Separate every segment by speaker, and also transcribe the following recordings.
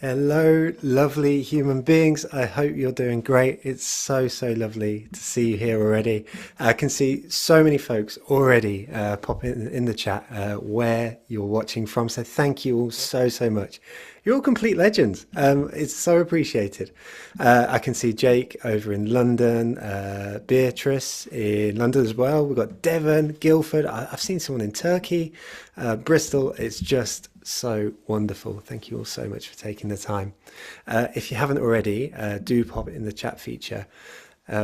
Speaker 1: Hello, lovely human beings. I hope you're doing great. It's so lovely to see you here already. I can see so many folks already pop in the chat where you're watching from. So thank you all so much. You're all complete legends. It's so appreciated. I can see Jake over in London, Beatrice in London as well. We've got Devon, Guildford. I've seen someone in Turkey, Bristol. It's just so wonderful. Thank you all so much for taking the time. If you haven't already, do pop it in the chat feature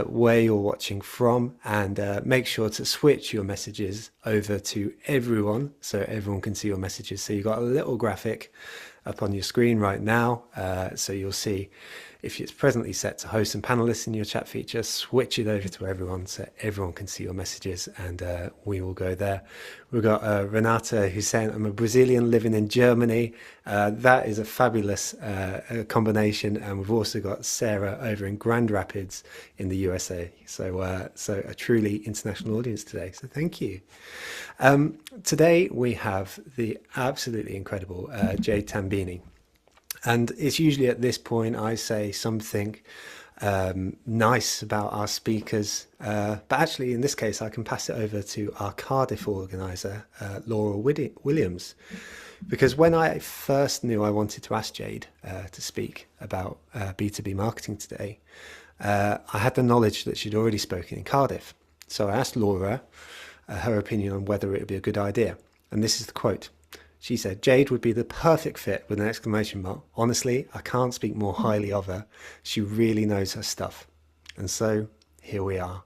Speaker 1: where you're watching from, and make sure to switch your messages over to everyone so everyone can see your messages. So you've got a little graphic up on your screen right now. So you'll see if it's presently set to hosts and panelists in your chat feature, switch it over to everyone so everyone can see your messages, and we will go there. We've got Renata who's saying, I'm a Brazilian living in Germany. That is a fabulous combination. And we've also got Sarah over in Grand Rapids in the USA. So a truly international audience today. So thank you. Today we have the absolutely incredible Jade Tambini. And it's usually at this point I say something nice about our speakers, but actually in this case I can pass it over to our Cardiff organiser, Laura Williams, because when I first knew I wanted to ask Jade to speak about B2B marketing today, I had the knowledge that she'd already spoken in Cardiff. So I asked Laura her opinion on whether it would be a good idea. And this is the quote. She said, Jade would be the perfect fit with an exclamation mark. Honestly, I can't speak more highly of her. She really knows her stuff. And so here we are.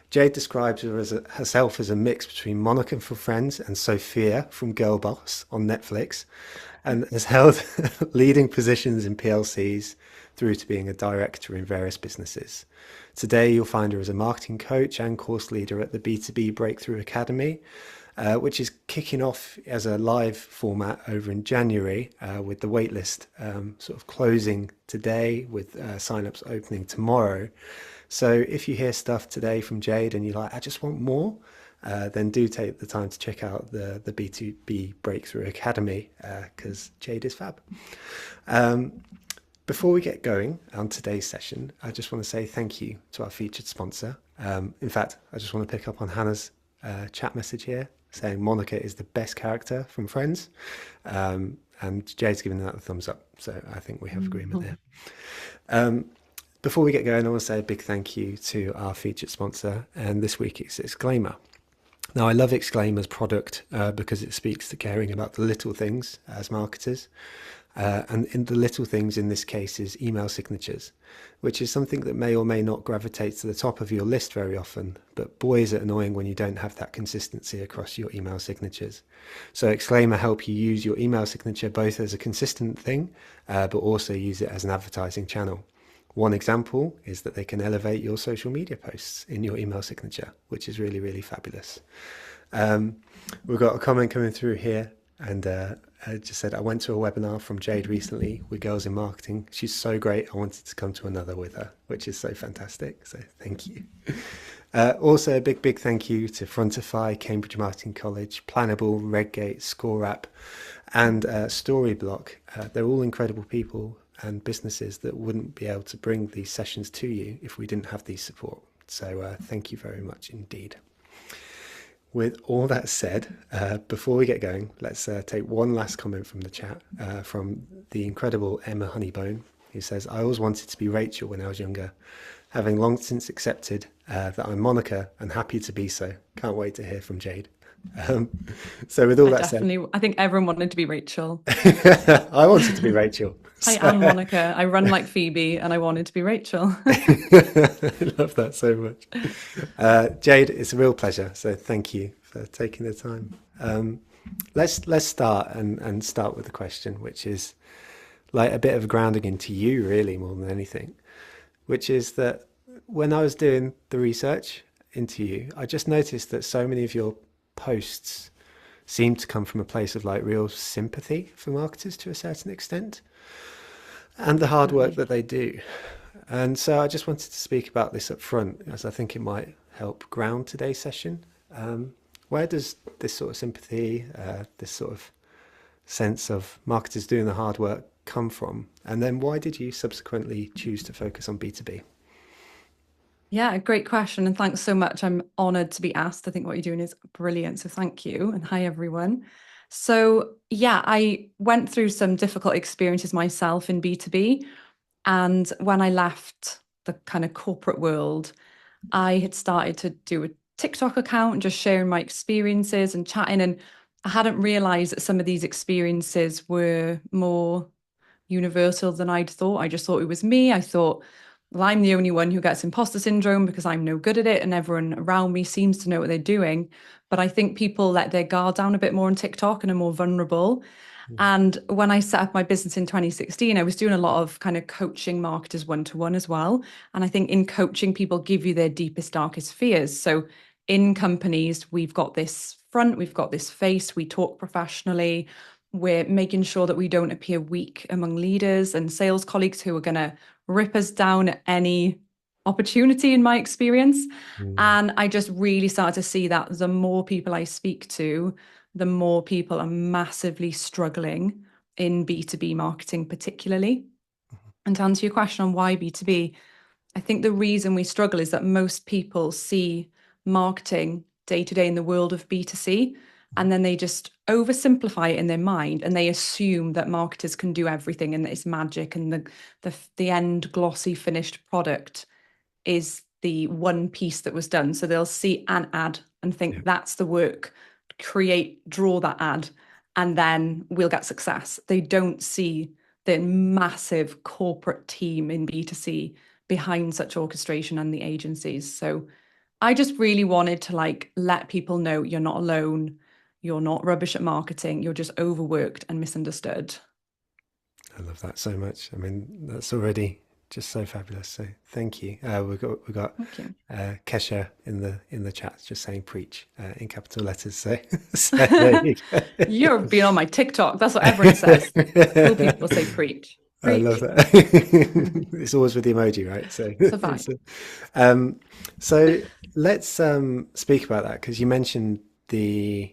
Speaker 1: Jade describes herself as a mix between Monica from Friends and Sophia from Girl Boss on Netflix, and has held leading positions in PLCs through to being a director in various businesses. Today, you'll find her as a marketing coach and course leader at the B2B Breakthrough Academy, which is kicking off as a live format over in January, with the waitlist sort of closing today, with sign-ups opening tomorrow. So if you hear stuff today from Jade and you're like, I just want more, then do take the time to check out the B2B Breakthrough Academy, because Jade is fab. Before we get going on today's session, I just want to say thank you to our featured sponsor. In fact, I just want to pick up on Hannah's chat message here, saying Monica is the best character from Friends, and Jade's giving that a thumbs up. So I think we have agreement there. Before we get going, I want to say a big thank you to our featured sponsor, and this week it's Exclaimer. Now, I love Exclaimer's product because it speaks to caring about the little things as marketers. And in the little things in this case is email signatures, which is something that may or may not gravitate to the top of your list very often, but boy is it annoying when you don't have that consistency across your email signatures. So Exclaimer help you use your email signature both as a consistent thing, but also use it as an advertising channel. One example is that they can elevate your social media posts in your email signature, which is really fabulous. We've got a comment coming through here, and I just said, I went to a webinar from Jade recently with Girls in Marketing. She's so great. I wanted to come to another with her, which is so fantastic. So thank you. Also, a big thank you to Frontify, Cambridge Marketing College, Planable, Redgate, ScoreApp, and Storyblock. They're all incredible people and businesses that wouldn't be able to bring these sessions to you if we didn't have these support. So thank you very much indeed. With all that said, before we get going, let's take one last comment from the chat, from the incredible Emma Honeybone, who says, I always wanted to be Rachel when I was younger, having long since accepted that I'm Monica and happy to be so. Can't wait to hear from Jade. So with all that said,
Speaker 2: I think everyone wanted to be Rachel.
Speaker 1: I wanted to be Rachel.
Speaker 2: I am Monica. I run like Phoebe, and I wanted to be Rachel.
Speaker 1: I love that so much. Jade, it's a real pleasure. So thank you for taking the time. Let's start and start with the question, which is like a bit of grounding into you, really, more than anything, which is that when I was doing the research into you, I just noticed that so many of your posts seem to come from a place of like real sympathy for marketers to a certain extent, and the hard work that they do. And so I just wanted to speak about this up front, as I think it might help ground today's session. Where does this sort of sympathy, this sort of sense of marketers doing the hard work come from? And then why did you subsequently choose to focus on B2B?
Speaker 2: Yeah, great question. And thanks so much. I'm honored to be asked. I think what you're doing is brilliant. So thank you. And hi, everyone. So, yeah, I went through some difficult experiences myself in B2B. And when I left the kind of corporate world, I had started to do a TikTok account, just sharing my experiences and chatting. And I hadn't realized that some of these experiences were more universal than I'd thought. I just thought it was me. I thought, well, I'm the only one who gets imposter syndrome because I'm no good at it, and everyone around me seems to know what they're doing. But I think people let their guard down a bit more on TikTok and are more vulnerable. And when I set up my business in 2016, I was doing a lot of kind of coaching marketers one to one as well. And I think in coaching, people give you their deepest, darkest fears. So in companies, we've got this front, we've got this face, we talk professionally. We're making sure that we don't appear weak among leaders and sales colleagues who are going to rip us down at any opportunity, in my experience.
Speaker 1: Mm.
Speaker 2: And I just really started to see that the more people I speak to, the more people are massively struggling in B2B marketing, particularly. And to answer your question on why B2B, I think the reason we struggle is that most people see marketing day to day in the world of B2C, and then they just oversimplify it in their mind and they assume that marketers can do everything and that it's magic and the end glossy finished product is the one piece that was done. So they'll see an ad and
Speaker 1: Yeah.
Speaker 2: think that's the work, draw that ad, and then we'll get success. They don't see the massive corporate team in B2C behind such orchestration and the agencies. So I just really wanted to like let people know you're not alone. You're not rubbish at marketing. You're just overworked and misunderstood.
Speaker 1: I love that so much. I mean, that's already just so fabulous. So thank you. We got
Speaker 2: Thank you.
Speaker 1: Kesha in the chat just saying preach in capital letters. So, so there you go.
Speaker 2: You're being on my TikTok. That's what everyone says. Cool people say preach.
Speaker 1: I love
Speaker 2: Preach.
Speaker 1: that. It's always with the emoji, right? So,
Speaker 2: Survive.
Speaker 1: um, so let's speak about that because you mentioned there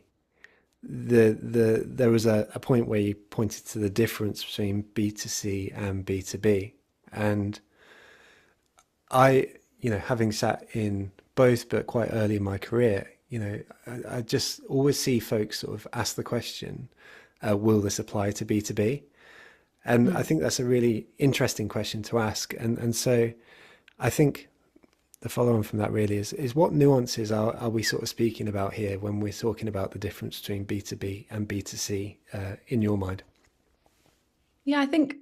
Speaker 1: was a point where you pointed to the difference between B2C and B2B. And I, having sat in both, but quite early in my career, I just always see folks sort of ask the question, will this apply to B2B? And I
Speaker 2: Mm.
Speaker 1: think that's a really interesting question to ask. And so I think the follow on from that really is what nuances are we sort of speaking about here when we're talking about the difference between B2B and B2C in your mind?
Speaker 2: Yeah, I think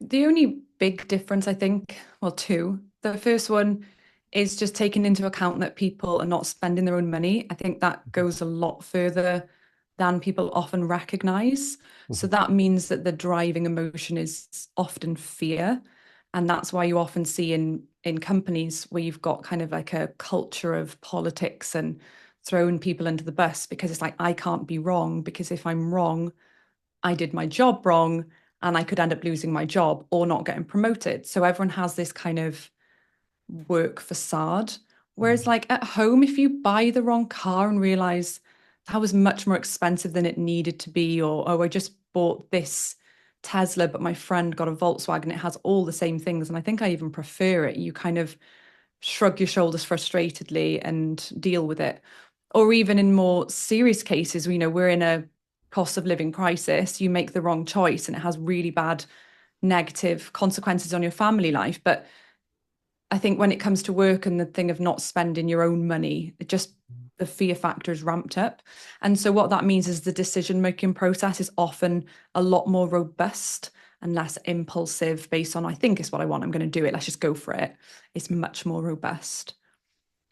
Speaker 2: the only big difference, I think, well, two. The first one is just taking into account that people are not spending their own money. I think that goes a lot further than people often recognize. So
Speaker 1: Mhm.
Speaker 2: that means that the driving emotion is often fear. And that's why you often see in companies where you've got kind of like a culture of politics and throwing people under the bus because it's like, I can't be wrong because if I'm wrong, I did my job wrong and I could end up losing my job or not getting promoted. So everyone has this kind of work facade. Whereas, like at home, if you buy the wrong car and realize that was much more expensive than it needed to be, or oh, I just bought this Tesla, but my friend got a Volkswagen, it has all the same things. And I think I even prefer it. You kind of shrug your shoulders frustratedly and deal with it. Or even in more serious cases, we're in a cost of living crisis, you make the wrong choice and it has really bad negative consequences on your family life. But I think when it comes to work and the thing of not spending your own money, it just the fear factor is ramped up. And so what that means is the decision making process is often a lot more robust and less impulsive based on, I think is what I want, I'm going to do it, let's just go for it. It's much more robust.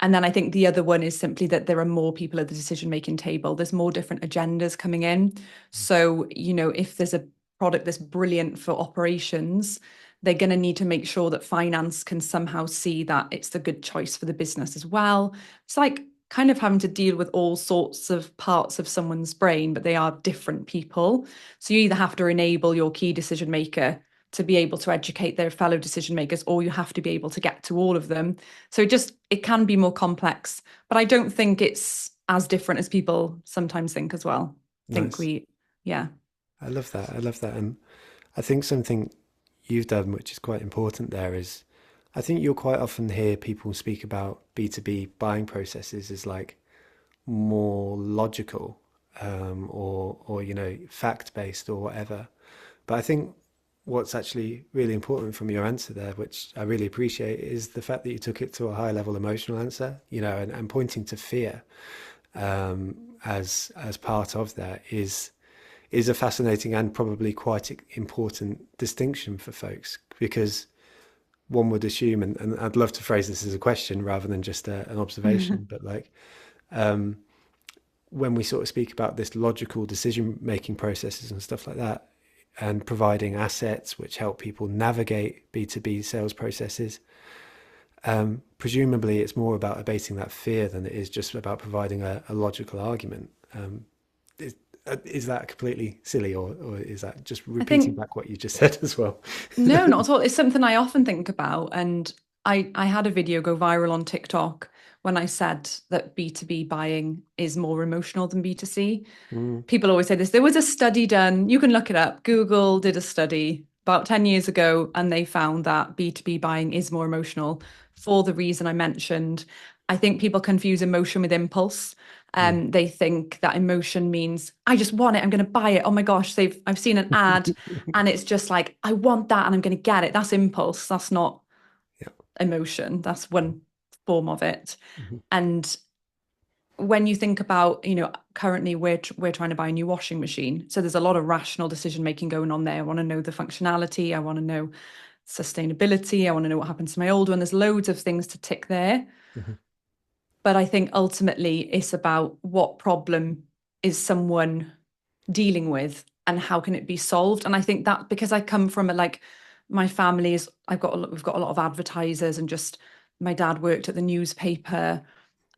Speaker 2: And then I think the other one is simply that there are more people at the decision making table. There's more different agendas coming in. So, if there's a product that's brilliant for operations, they're going to need to make sure that finance can somehow see that it's the good choice for the business as well. It's like kind of having to deal with all sorts of parts of someone's brain, but they are different people. So you either have to enable your key decision maker to be able to educate their fellow decision makers, or you have to be able to get to all of them. So it can be more complex, but I don't think it's as different as people sometimes think as well. I think
Speaker 1: Nice.
Speaker 2: yeah.
Speaker 1: I love that. I love that. And I think something you've done, which is quite important there, is I think you'll quite often hear people speak about B2B buying processes as like more logical, or fact based or whatever. But I think what's actually really important from your answer there, which I really appreciate, is the fact that you took it to a high level emotional answer, and pointing to fear as part of that is a fascinating and probably quite important distinction for folks, because one would assume, and I'd love to phrase this as a question rather than just an observation, but like when we sort of speak about this logical decision making processes and stuff like that, and providing assets which help people navigate B2B sales processes, presumably it's more about abating that fear than it is just about providing a logical argument. Is, is that completely silly, or is that just
Speaker 2: I
Speaker 1: repeating
Speaker 2: think
Speaker 1: back what you just said as well?
Speaker 2: no, not at all. It's something I often think about. And I had a video go viral on TikTok when I said that B2B buying is more emotional than B2C.
Speaker 1: Mm,
Speaker 2: People always say this. There was a study done, you can look it up. Google did a study about 10 years ago, and they found that B2B buying is more emotional for the reason I mentioned. I think people confuse emotion with impulse.
Speaker 1: mm.
Speaker 2: They think that emotion means I just want it, I'm going to buy it. Oh my gosh, I've seen an ad and it's just like I want that and I'm going to get it. That's impulse. That's not
Speaker 1: Yeah.
Speaker 2: emotion. That's one form of it.
Speaker 1: Mhm.
Speaker 2: And when you think about, currently we're trying to buy a new washing machine. So there's a lot of rational decision making going on there. I want to know the functionality. I want to know sustainability. I want to know what happens to my old one. There's loads of things to tick there.
Speaker 1: Mhm.
Speaker 2: But I think ultimately it's about what problem is someone dealing with and how can it be solved. And I think that because I come from my family is we've got a lot of advertisers, and just my dad worked at the newspaper.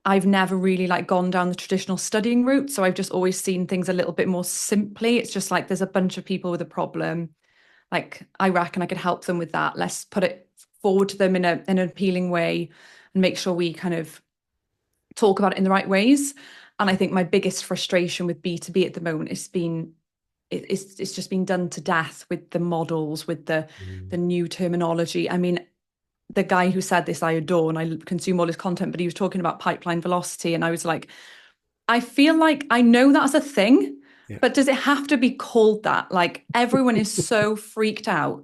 Speaker 2: I've never really gone down the traditional studying route. So I've just always seen things a little bit more simply. It's just like there's a bunch of people with a problem. Like I reckon I could help them with that. Let's put it forward to them in an appealing way and make sure we kind of talk about it in the right ways. And I think my biggest frustration with B2B at the moment it's just been done to death with the models, with the
Speaker 1: Mm.
Speaker 2: new terminology. I mean, the guy who said this I adore and I consume all his content, but he was talking about pipeline velocity. And I was like, I feel like I know that's a thing,
Speaker 1: Yeah.
Speaker 2: but does it have to be called that? Like everyone is so freaked out.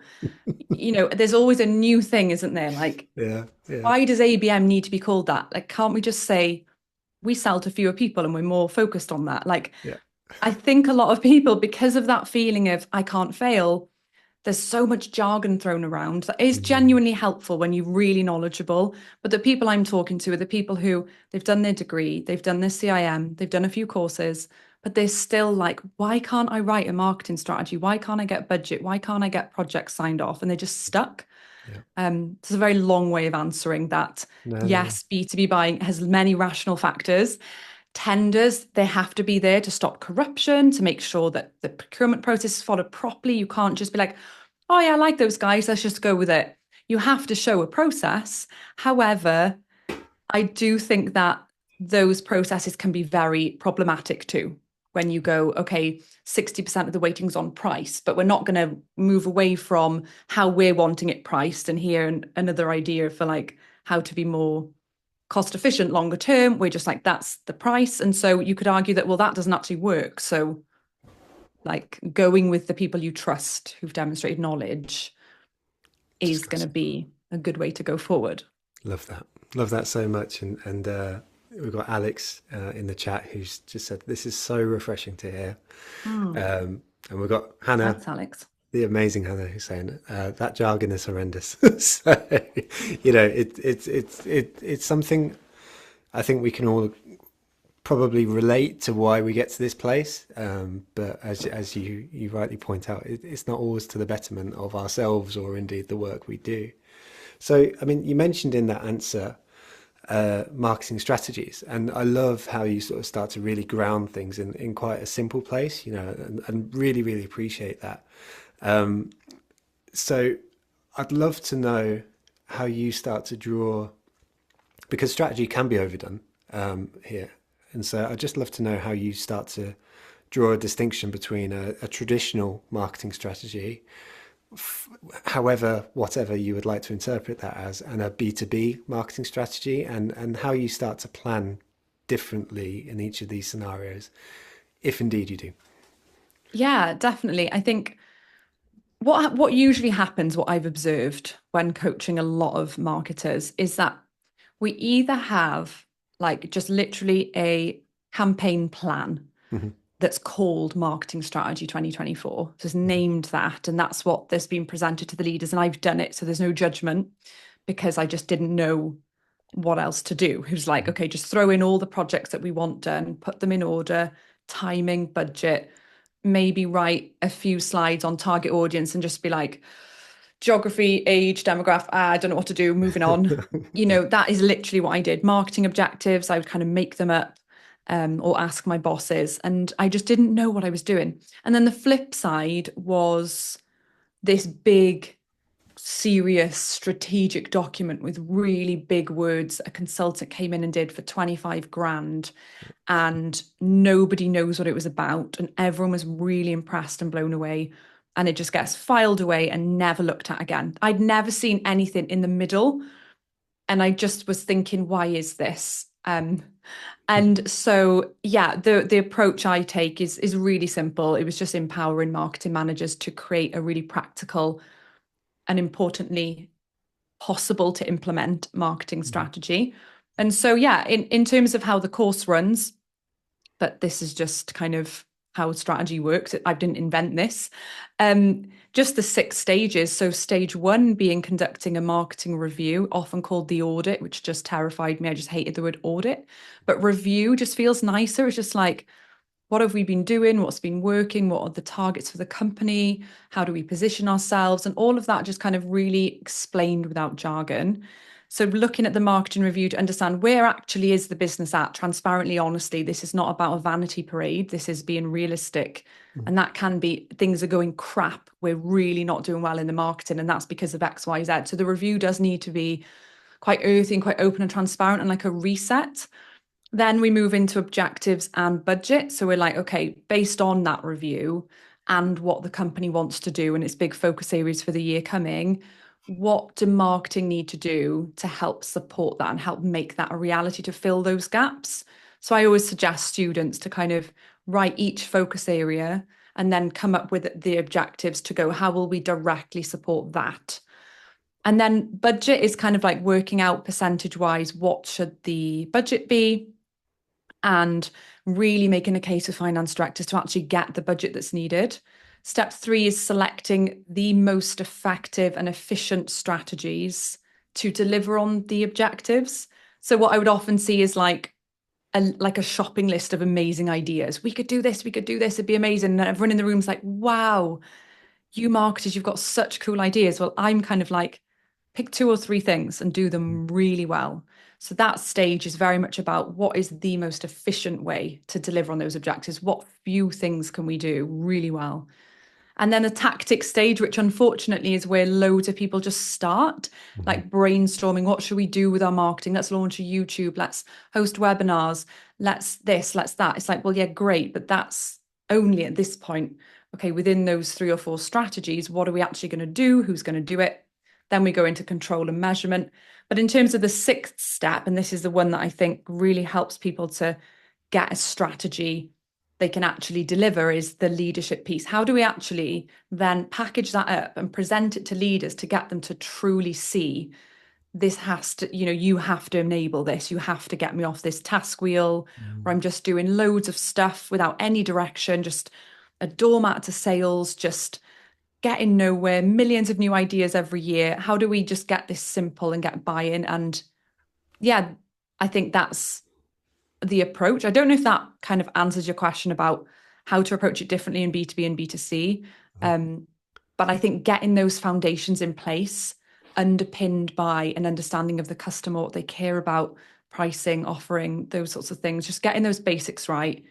Speaker 2: There's always a new thing, isn't there? Like,
Speaker 1: Yeah. Yeah.
Speaker 2: why does ABM need to be called that? Like, can't we just say we sell to fewer people and we're more focused on that? Like,
Speaker 1: Yeah.
Speaker 2: I think a lot of people, because of that feeling of I can't fail, there's so much jargon thrown around that is
Speaker 1: Mm.
Speaker 2: genuinely helpful when you're really knowledgeable. But the people I'm talking to are the people who they've done their degree, they've done their CIM, they've done a few courses, but they're still like, why can't I write a marketing strategy? Why can't I get budget? Why can't I get projects signed off? And they're just stuck.
Speaker 1: Yeah.
Speaker 2: It's a very long way of answering that.
Speaker 1: No, no, no.
Speaker 2: Yes, B2B buying has many rational factors. Tenders, they have to be there to stop corruption, to make sure that the procurement process is followed properly. You can't just be like, oh yeah, I like those guys, let's just go with it. You have to show a process. However, I do think that those processes can be very problematic too. When you go, okay, 60% of the weighting's on price, but we're not going to move away from how we're wanting it priced. And here another idea for how to be more cost efficient longer term. We're just like, that's the price. And so you could argue that, well, that doesn't actually work. So going with the people you trust who've demonstrated knowledge
Speaker 1: Just
Speaker 2: is
Speaker 1: got
Speaker 2: going to be a good way to go forward.
Speaker 1: love that. Love that so much. And we've got Alex in the chat who's just said this is so refreshing to hear.
Speaker 2: Mm,
Speaker 1: And we've got Hannah,
Speaker 2: thanks, Alex.
Speaker 1: the amazing Hannah, who's saying that jargon is horrendous. So it's something I think we can all probably relate to why we get to this place. But as you rightly point out, it's not always to the betterment of ourselves or indeed the work we do. So, I mean, you mentioned in that answer marketing strategies, and I love how you sort of start to really ground things in quite a simple place, and really, really appreciate that. So, I'd love to know how you start to draw, because strategy can be overdone here. And so I'd just love to know how you start to draw a distinction between a traditional marketing strategy however, whatever you would like to interpret that as, and a B2B marketing strategy, and how you start to plan differently in each of these scenarios, if indeed you do.
Speaker 2: Yeah, definitely. I think what usually happens, what I've observed when coaching a lot of marketers, is that we either have like just literally a campaign plan
Speaker 1: Hmm.
Speaker 2: that's called Marketing Strategy 2024. So it's named that, and that's what that's been presented to the leaders, and I've done it. So there's no judgment because I just didn't know what else to do. Who's like, okay, just throw in all the projects that we want done, put them in order, timing, budget, maybe write a few slides on target audience and just be like, geography, age, demographic, I don't know what to do, moving on.
Speaker 1: Yeah.
Speaker 2: That is literally what I did. Marketing objectives, I would kind of make them up, or ask my bosses. And I just didn't know what I was doing. And then the flip side was this big, serious, strategic document with really big words a consultant came in and did for 25 grand. And nobody knows what it was about. And everyone was really impressed and blown away. And it just gets filed away and never looked at again. I'd never seen anything in the middle. And I just was thinking, why is this? And so, yeah, the approach I take is really simple. It was just empowering marketing managers to create a really practical and importantly possible to implement marketing strategy. And so, yeah, in terms of how the course runs, but this is just kind of how strategy works. I didn't invent this. Just the 6 stages. So, stage one being conducting a marketing review, often called the audit, which just terrified me. I just hated the word audit. But review just feels nicer. It's just like, what have we been doing? What's been working? What are the targets for the company? How do we position ourselves? And all of that just kind of really explained without jargon. So, looking at the marketing review to understand where actually is the business at, transparently, honestly, this is not about a vanity parade. This is being realistic. And that can be things are going crap. We're really not doing well in the marketing, and that's because of X, Y, Z. So, the review does need to be quite earthy and quite open and transparent and like a reset. Then we move into objectives and budget. So we're like, okay, based on that review and what the company wants to do and its big focus areas for the year coming, what do marketing need to do to help support that and help make that a reality to fill those gaps? So I always suggest students to kind of write each focus area and then come up with the objectives to go, how will we directly support that? And then budget is kind of like working out percentage wise, what should the budget be? And really making a case with finance directors to actually get the budget that's needed. Step three is selecting the most effective and efficient strategies to deliver on the objectives. So what I would often see is like a shopping list of amazing ideas. We could do this, we could do this, it'd be amazing. And everyone in the room's like, wow, you marketers, you've got such cool ideas. Well, I'm kind of like, pick 2 or 3 things and do them really well. So that stage is very much about what is the most efficient way to deliver on those objectives. What few things can we do really well? And then the tactic stage, which unfortunately is where loads of people just start,
Speaker 1: Mhm.
Speaker 2: like brainstorming, what should we do with our marketing? Let's launch a YouTube, let's host webinars, let's this, let's that. It's like, well, yeah, great, but that's only at this point. Okay, within those 3 or 4 strategies, what are we actually going to do? Who's going to do it? Then we go into control and measurement. But in terms of the sixth step, and this is the one that I think really helps people to get a strategy they can actually deliver, is the leadership piece. How do we actually then package that up and present it to leaders to get them to truly see this has to, you have to enable this. You have to get me off this task wheel where I'm just doing loads of stuff without any direction, just a doormat to sales, just getting nowhere, millions of new ideas every year. How do we just get this simple and get buy-in? And yeah, I think that's the approach. I don't know if that kind of answers your question about how to approach it differently in B2B and B2C. Um, but I think getting those foundations in place, underpinned by an understanding of the customer, what they care about, pricing, offering, those sorts of things, just getting those basics right,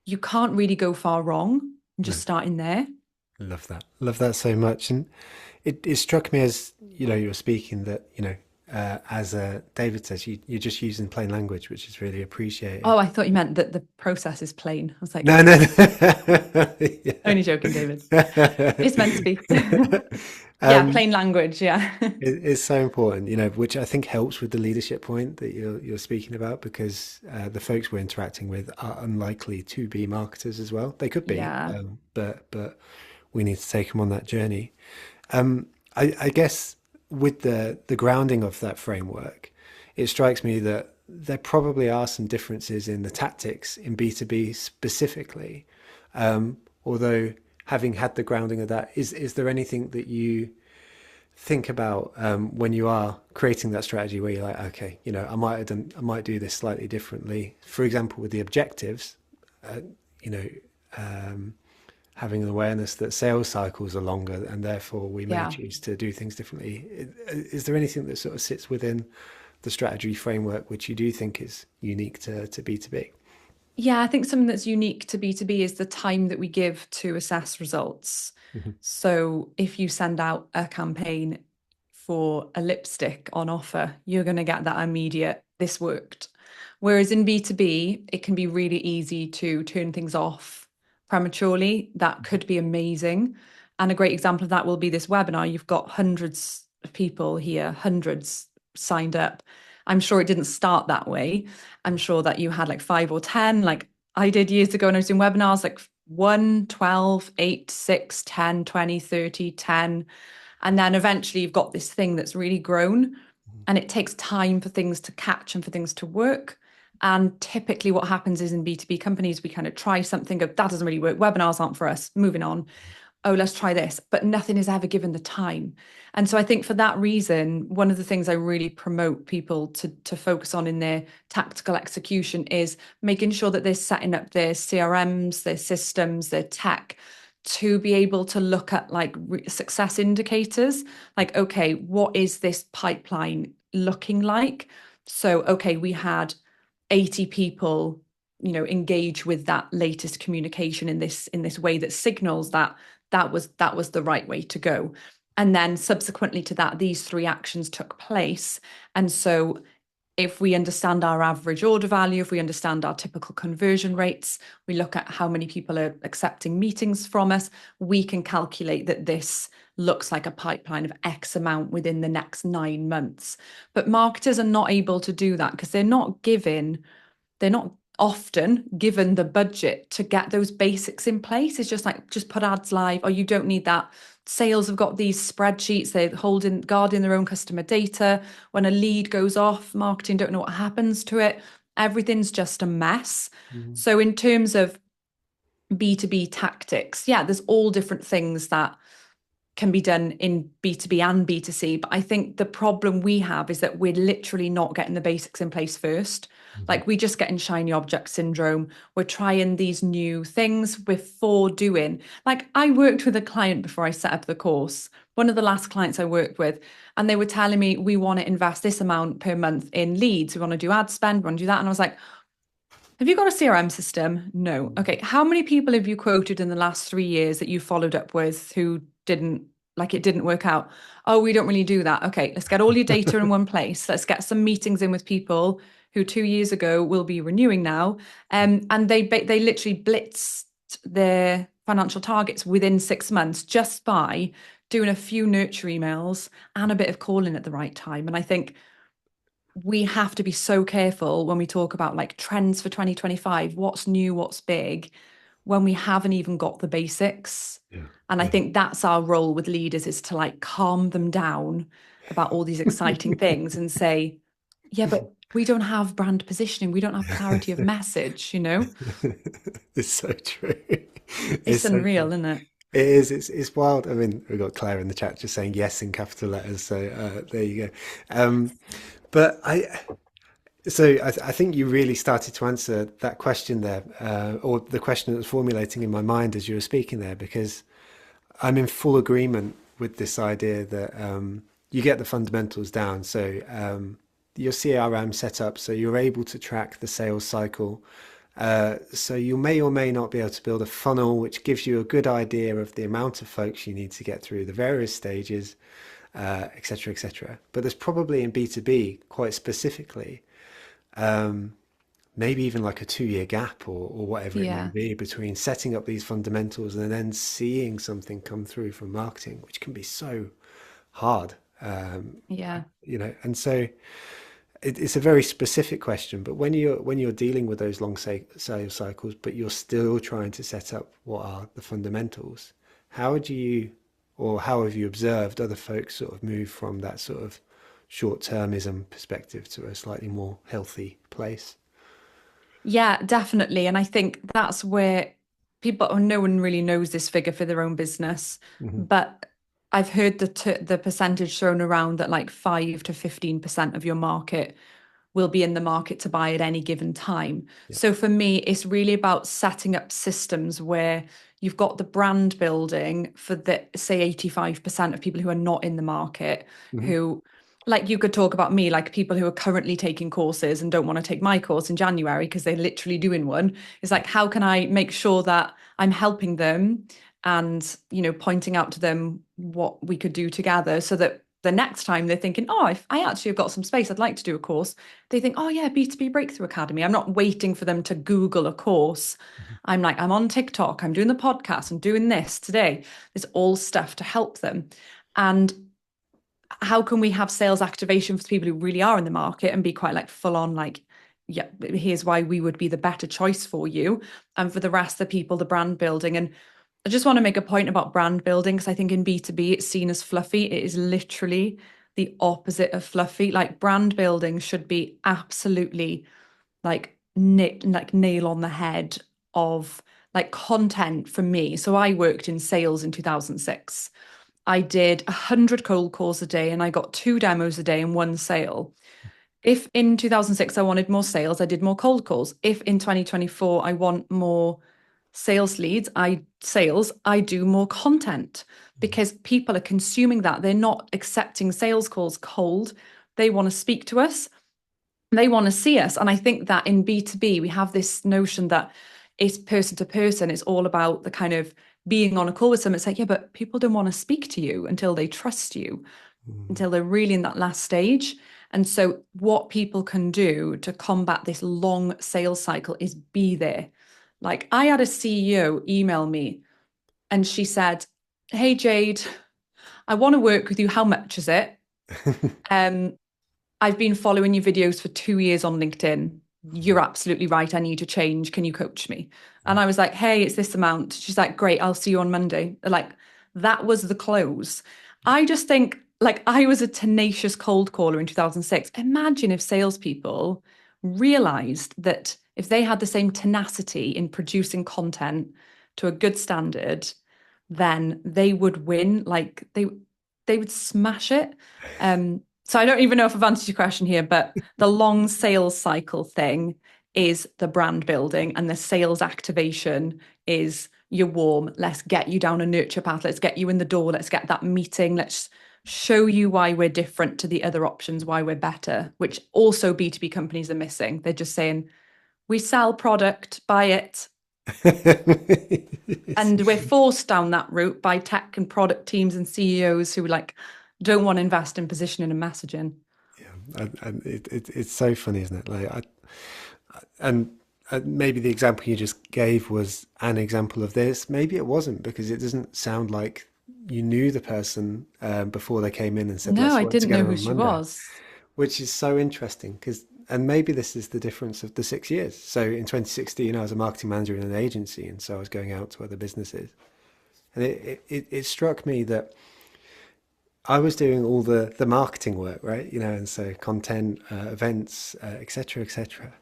Speaker 2: you can't really go far wrong and
Speaker 1: No,
Speaker 2: just starting there.
Speaker 1: love that. Love that so much. And it struck me as, you were speaking that, as David says, you're just using plain language, which is really appreciated.
Speaker 2: Oh, I thought you meant that the process is plain. I was like,
Speaker 1: No, no, no.
Speaker 2: only joking, David.
Speaker 1: Yeah.
Speaker 2: It's meant to be. Yeah,
Speaker 1: Um,
Speaker 2: plain language. Yeah.
Speaker 1: it's so important, which I think helps with the leadership point that you're speaking about, because the folks we're interacting with are unlikely to be marketers as well. They could be,
Speaker 2: Yeah.
Speaker 1: but we need to take them on that journey. I guess with the grounding of that framework, it strikes me that there probably are some differences in the tactics in B2B specifically. Although having had the grounding of that, is there anything that you think about when you are creating that strategy where you're like, okay, I might do this slightly differently. For example, with the objectives, uh, you know, um, having an awareness that sales cycles are longer and therefore we may
Speaker 2: Yeah.
Speaker 1: choose to do things differently. Is there anything that sort of sits within the strategy framework which you do think is unique to B2B?
Speaker 2: Yeah, I think something that's unique to B2B is the time that we give to assess results.
Speaker 1: Mhm.
Speaker 2: So if you send out a campaign for a lipstick on offer, you're going to get that immediate, this worked. Whereas in B2B, it can be really easy to turn things off prematurely. That could be amazing. And a great example of that will be this webinar. You've got hundreds of people here, hundreds signed up. I'm sure it didn't start that way. I'm sure that you had like 5 or 10, like I did years ago when I was doing webinars, like 1, 12, 8, 6, 10, 20, 30, 10. And then eventually you've got this thing that's really grown, and it takes time for things to catch and for things to work. And typically what happens is in B2B companies, we kind of try something, go, that doesn't really work. Webinars aren't for us, moving on. Oh, let's try this. But nothing is ever given the time. And so I think for that reason, one of the things I really promote people to focus on in their tactical execution is making sure that they're setting up their CRMs, their systems, their tech to be able to look at like success indicators. Like, okay, what is this pipeline looking like? So, okay, we had 80 people engage with that latest communication in this way that signals that that was the right way to go. And then subsequently to that, these 3 actions took place. And so if we understand our average order value, if we understand our typical conversion rates, we look at how many people are accepting meetings from us, we can calculate that this looks like a pipeline of X amount within the next 9 months. But marketers are not able to do that because they're not often given the budget to get those basics in place. It's just like, just put ads live, or you don't need that. Sales have got these spreadsheets, they're guarding their own customer data. When a lead goes off, marketing don't know what happens to it. Everything's just a mess.
Speaker 1: Mhm.
Speaker 2: So in terms of B2B tactics, yeah, there's all different things that can be done in B2B and B2C. But I think the problem we have is that we're literally not getting the basics in place first.
Speaker 1: Mhm.
Speaker 2: Like we just get in shiny object syndrome. We're trying these new things before doing. Like I worked with a client before I set up the course, one of the last clients I worked with, and they were telling me, we want to invest this amount per month in leads. We want to do ad spend, we want to do that. And I was like, have you got a CRM system? No. Okay. How many people have you quoted in the last 3 years that you followed up with who it didn't work out? Oh, we don't really do that. Okay. Let's get all your data in one place. Let's get some meetings in with people who 2 years ago will be renewing now. And they literally blitzed their financial targets within 6 months just by doing a few nurture emails and a bit of calling at the right time. And I think we have to be so careful when we talk about like trends for 2025, what's new, what's big, when we haven't even got the basics.
Speaker 1: Yeah,
Speaker 2: And I
Speaker 1: yeah.
Speaker 2: think that's our role with leaders, is to like calm them down about all these exciting things and say, yeah, but we don't have brand positioning. We don't have clarity of message.
Speaker 1: It's so true. It's
Speaker 2: It's
Speaker 1: so
Speaker 2: unreal,
Speaker 1: true.
Speaker 2: isn't it?
Speaker 1: It is. It's wild. I mean, we've got Claire in the chat just saying yes in capital letters. So there you go. But I think you really started to answer that question there, or the question that was formulating in my mind as you were speaking there, because I'm in full agreement with this idea that you get the fundamentals down. So your CRM set up so you're able to track the sales cycle. So you may or may not be able to build a funnel which gives you a good idea of the amount of folks you need to get through the various stages. etc., etc. But there's probably in B2B quite specifically, maybe even like a 2 year gap or whatever it may
Speaker 2: Yeah.
Speaker 1: be between setting up these fundamentals and then seeing something come through from marketing, which can be so hard.
Speaker 2: Yeah.
Speaker 1: And so it's a very specific question, but when you're dealing with those long sales cycles, but you're still trying to set up what are the fundamentals, how do you, or how have you observed other folks sort of move from that sort of short-termism perspective to a slightly more healthy place?
Speaker 2: Yeah, definitely. And I think that's where people, or no one really knows this figure for their own business,
Speaker 1: Hmm.
Speaker 2: but I've heard the percentage thrown around that like 5 to 15% of your market will be in the market to buy at any given time.
Speaker 1: Yeah.
Speaker 2: So for me, it's really about setting up systems where you've got the brand building for the, say, 85% of people who are not in the market,
Speaker 1: Hmm.
Speaker 2: who, like you could talk about me, like people who are currently taking courses and don't want to take my course in January because they're literally doing one. It's like, how can I make sure that I'm helping them and, pointing out to them what we could do together so that the next time they're thinking, oh, if I actually have got some space, I'd like to do a course. They think, oh, yeah, B2B Breakthrough Academy. I'm not waiting for them to Google a course. I'm like, I'm on TikTok, I'm doing the podcast, I'm doing this today. There's all stuff to help them. And how can we have sales activation for people who really are in the market and be quite like full on, like, yeah, here's why we would be the better choice for you. And for the rest of the people, the brand building. And I just want to make a point about brand building because I think in B2B it's seen as fluffy. It is literally the opposite of fluffy. Like brand building should be absolutely like nail on the head of like content for me. So I worked in sales in 2006. I did 100 cold calls a day and I got 2 demos a day and 1 sale. If in 2006 I wanted more sales, I did more cold calls. If in 2024 I want more I do more content because people are consuming that. They're not accepting sales calls cold. They want to speak to us. They want to see us. And I think that in B2B, we have this notion that it's person to person. It's all about the kind of being on a call with someone. It's like, yeah, but people don't want to speak to you until they trust you,
Speaker 1: Mm.
Speaker 2: until they're really in that last stage. And so, what people can do to combat this long sales cycle is be there. Like, I had a CEO email me and she said, hey, Jade, I want to work with you. How much is it? Um, I've been following your videos for 2 years on LinkedIn. You're absolutely right. I need to change. Can you coach me? And I was like, hey, it's this amount. She's like, great. I'll see you on Monday. Like, that was the close. I just think, like, I was a tenacious cold caller in 2006. Imagine if salespeople realized that if they had the same tenacity in producing content to a good standard, then they would win. Like, they would smash it. So I don't even know if I've answered your question here, but the long sales cycle thing is the brand building and the sales activation is you're warm. Let's get you down a nurture path. Let's get you in the door. Let's get that meeting. Let's show you why we're different to the other options, why we're better, which also B2B companies are missing. They're just saying, we sell product, buy it.
Speaker 1: It's-
Speaker 2: And we're forced down that route by tech and product teams and CEOs who like don't want to invest in positioning and messaging.
Speaker 1: yeah, and it's so funny, isn't it? And maybe the example you just gave was an example of this. Maybe it wasn't because it doesn't sound like you knew the person before they came in and said,
Speaker 2: No,
Speaker 1: "Let's
Speaker 2: I
Speaker 1: work
Speaker 2: didn't know
Speaker 1: together
Speaker 2: who
Speaker 1: on
Speaker 2: she
Speaker 1: Monday,"
Speaker 2: was.
Speaker 1: which is so interesting because, and maybe this is the difference of the 6 years. So in 2016, I was a marketing manager in an agency, and so I was going out to other businesses, and it struck me that I was doing all the marketing work, right? And so content, events, etc., etc.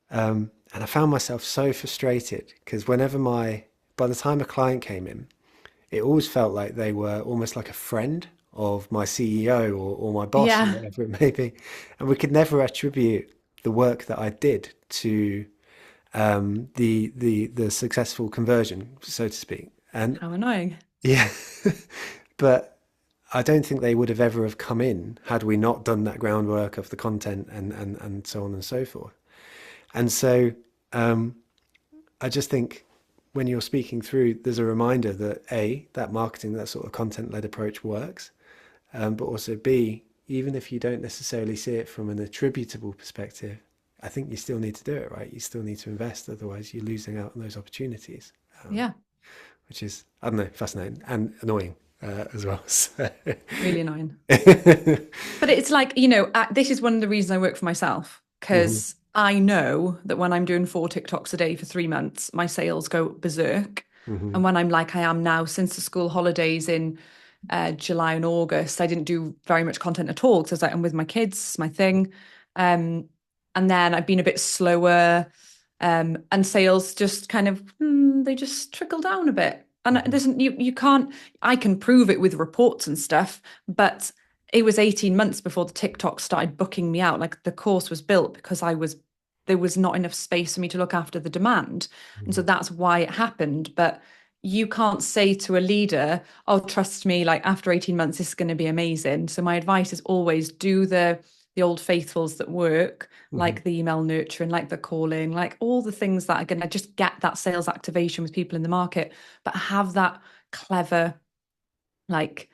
Speaker 1: And I found myself so frustrated because by the time a client came in, it always felt like they were almost like a friend of my CEO or my boss or
Speaker 2: Yeah.
Speaker 1: whatever it may be. And we could never attribute the work that I did to the successful conversion, so to speak. And
Speaker 2: How annoying.
Speaker 1: yeah, but I don't think they would have ever have come in had we not done that groundwork of the content and so on and so forth. And so I just think when you're speaking through, there's a reminder that that marketing, that sort of content-led approach works. but also B, even if you don't necessarily see it from an attributable perspective, I think you still need to do it, right? You still need to invest, otherwise you're losing out on those opportunities,
Speaker 2: Yeah,
Speaker 1: which is, I don't know, fascinating and annoying as well. So.
Speaker 2: really annoying. But it's like, this is one of the reasons I work for myself,
Speaker 1: Mhm,
Speaker 2: because I know that when I'm doing 4 TikToks a day for 3 months, my sales go berserk. And
Speaker 1: mhm,
Speaker 2: when I'm like I am now, since the school holidays in July and August, I didn't do very much content at all because I was like, I'm with my kids, my thing. And then I've been a bit slower, and sales just kind of they just trickle down a bit. And it
Speaker 1: mhm.
Speaker 2: doesn't you can't I can prove it with reports and stuff, but it was 18 months before the TikTok started booking me out. Like the course was built because there was not enough space for me to look after the demand. And so
Speaker 1: Mhm.
Speaker 2: that's why it happened. But you can't say to a leader, oh, trust me, like after 18 months, this is going to be amazing. So my advice is always do the old faithfuls that work,
Speaker 1: Mhm.
Speaker 2: like the email nurturing, like the calling, like all the things that are going to just get that sales activation with people in the market, but have that clever, like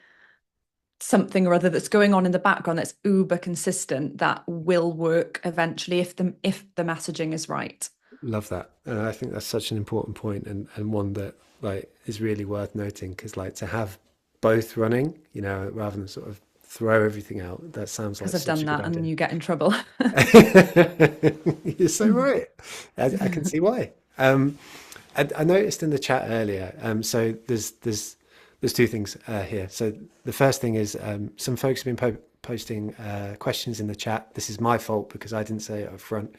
Speaker 2: something or other that's going on in the background that's uber consistent that will work eventually if the messaging is right.
Speaker 1: Love that. I think that's such an important point, and one that like is really worth noting, because like to have both running, rather than sort of throw everything out, that sounds like
Speaker 2: Because I've
Speaker 1: such
Speaker 2: done
Speaker 1: a good
Speaker 2: that and
Speaker 1: idea.
Speaker 2: you get in trouble.
Speaker 1: You're so right. I can see why. I noticed in the chat earlier. So there's two things here. So the first thing is some folks have been posting questions in the chat. This is my fault because I didn't say it up front.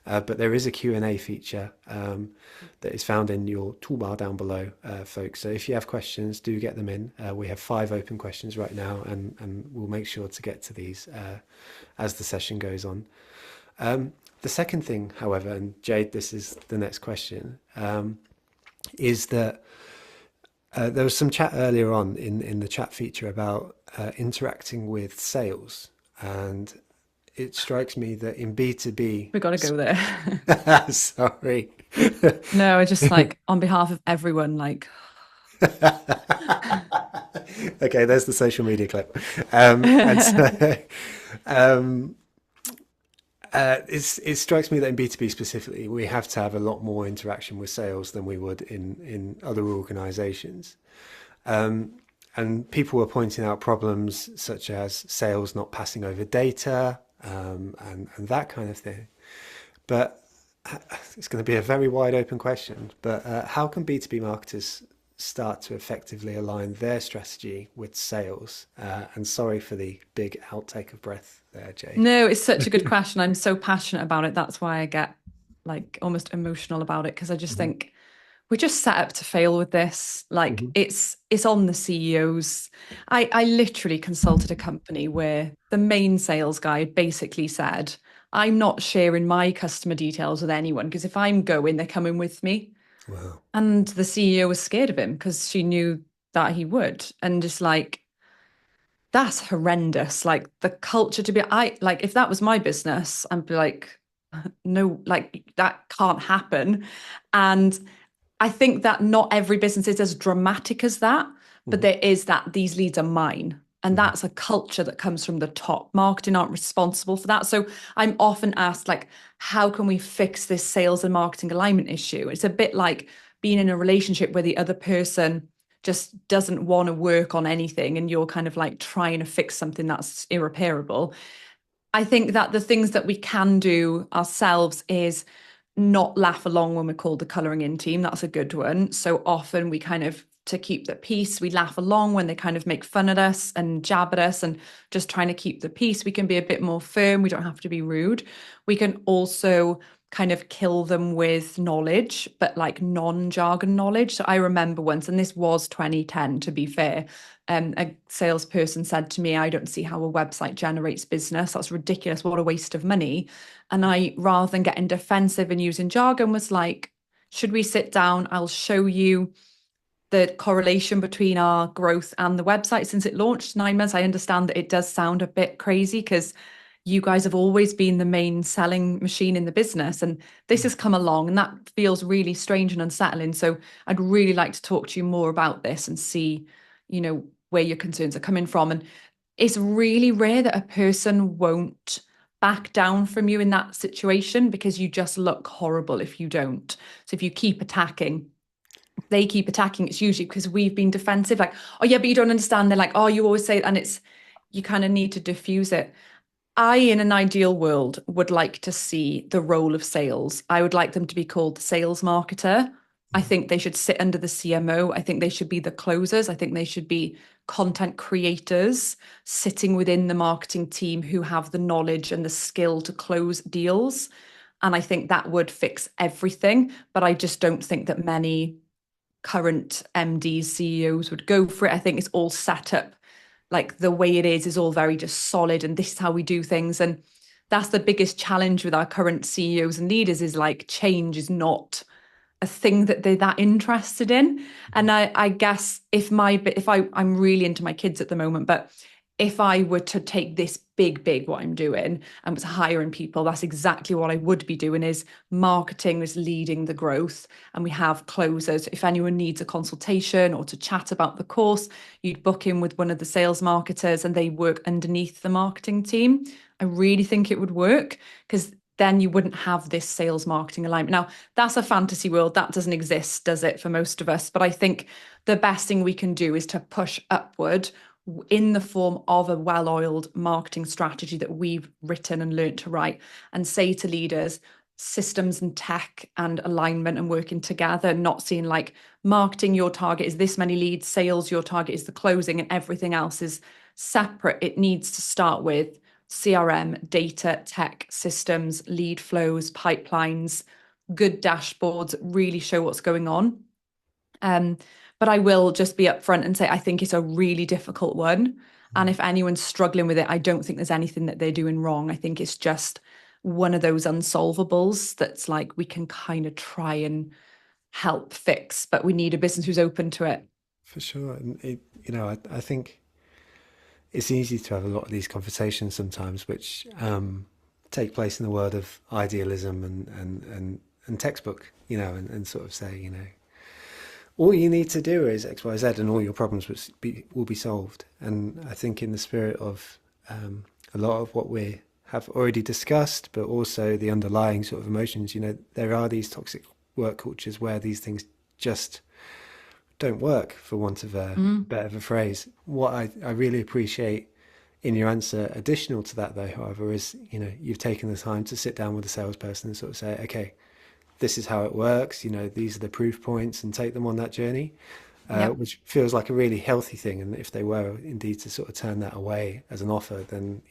Speaker 1: But there is a Q&A feature that is found in your toolbar down below, folks. So if you have questions, do get them in. We have 5 open questions right now, and we'll make sure to get to these as the session goes on. The second thing, however, and Jade, this is the next question, is that there was some chat earlier on in the chat feature about interacting with sales. And it strikes me that in B2B,
Speaker 2: We got to go there.
Speaker 1: sorry.
Speaker 2: No, I just like on behalf of everyone, like
Speaker 1: Okay, there's the social media clip. And so um, it strikes me that in B2B specifically, we have to have a lot more interaction with sales than we would in other organizations. And people were pointing out problems such as sales not passing over data, and that kind of thing. But it's going to be a very wide open question. But how can B2B marketers start to effectively align their strategy with sales? And sorry for the big outtake of breath there, Jade.
Speaker 2: no, it's such a good question. I'm so passionate about it. That's why I get like almost emotional about it because I just
Speaker 1: Mhm.
Speaker 2: think we're just set up to fail with this. Like
Speaker 1: Mhm.
Speaker 2: it's on the CEOs. I literally consulted a company where the main sales guy basically said, I'm not sharing my customer details with anyone because if I'm going, they're coming with me.
Speaker 1: Wow.
Speaker 2: And the CEO was scared of him because she knew that he would. And just like that's horrendous. Like the culture to be, I like if that was my business, I'd be like, no, like that can't happen. And I think that not every business is as dramatic as that, but
Speaker 1: Mhm.
Speaker 2: there is that these leads are mine. And
Speaker 1: Mhm.
Speaker 2: that's a culture that comes from the top. Marketing aren't responsible for that. So I'm often asked, like, how can we fix this sales and marketing alignment issue? It's a bit like being in a relationship where the other person just doesn't want to work on anything and you're kind of like trying to fix something that's irreparable. I think that the things that we can do ourselves is not laugh along when we're called the colouring in team. That's a good one. So often we kind of, to keep the peace, we laugh along when they kind of make fun at us and jab at us and just trying to keep the peace. We can be a bit more firm. We don't have to be rude. We can also kind of kill them with knowledge, but like non-jargon knowledge. So I remember once, and this was 2010 to be fair, a salesperson said to me, I don't see how a website generates business. That's ridiculous. What a waste of money. And I, rather than getting defensive and using jargon, was like, should we sit down? I'll show you the correlation between our growth and the website since it launched 9 months. I understand that it does sound a bit crazy because you guys have always been the main selling machine in the business. And this has come along and that feels really strange and unsettling. So I'd really like to talk to you more about this and see, where your concerns are coming from. And it's really rare that a person won't back down from you in that situation because you just look horrible if you don't. So if you keep attacking, they keep attacking, it's usually because we've been defensive, like, oh yeah, but you don't understand. They're like, oh, you always say, and it's, you kind of need to diffuse it. I, in an ideal world, would like to see the role of sales. I would like them to be called the sales marketer. I think they should sit under the CMO. I think they should be the closers. I think they should be content creators sitting within the marketing team who have the knowledge and the skill to close deals. And I think that would fix everything. But I just don't think that many current MDs, CEOs would go for it. I think it's all set up like the way it is all very just solid and this is how we do things. And that's the biggest challenge with our current CEOs and leaders is like change is not a thing that they're that interested in. And I guess I'm really into my kids at the moment, but if I were to take this big what I'm doing and was hiring people, that's exactly what I would be doing is marketing is leading the growth. And we have closers. If anyone needs a consultation or to chat about the course, you'd book in with one of the sales marketers and they work underneath the marketing team. I really think it would work because then you wouldn't have this sales marketing alignment. Now, that's a fantasy world. That doesn't exist, does it, for most of us? But I think the best thing we can do is to push upward in the form of a well-oiled marketing strategy that we've written and learned to write and say to leaders, systems and tech and alignment and working together, not seeing like marketing, your target is this many leads, sales, your target is the closing, and everything else is separate. It needs to start with CRM, data, tech, systems, lead flows, pipelines, good dashboards, really show what's going on. But I will just be upfront and say, I think it's a really difficult one. And if anyone's struggling with it, I don't think there's anything that they're doing wrong. I think it's just one of those unsolvables that's like we can kind of try and help fix, but we need a business who's open to it.
Speaker 1: For sure. And I think it's easy to have a lot of these conversations sometimes, which take place in the world of idealism and textbook, and sort of say, all you need to do is X, Y, Z, and all your problems will be solved. And I think in the spirit of a lot of what we have already discussed, but also the underlying sort of emotions, there are these toxic work cultures where these things just don't work, for want of a better of a phrase. What I really appreciate in your answer, additional to that though, however, is, you've taken the time to sit down with a salesperson and sort of say, okay, this is how it works, these are the proof points, and take them on that journey,
Speaker 2: Yep.
Speaker 1: which feels like a really healthy thing. And if they were indeed to sort of turn that away as an offer, then,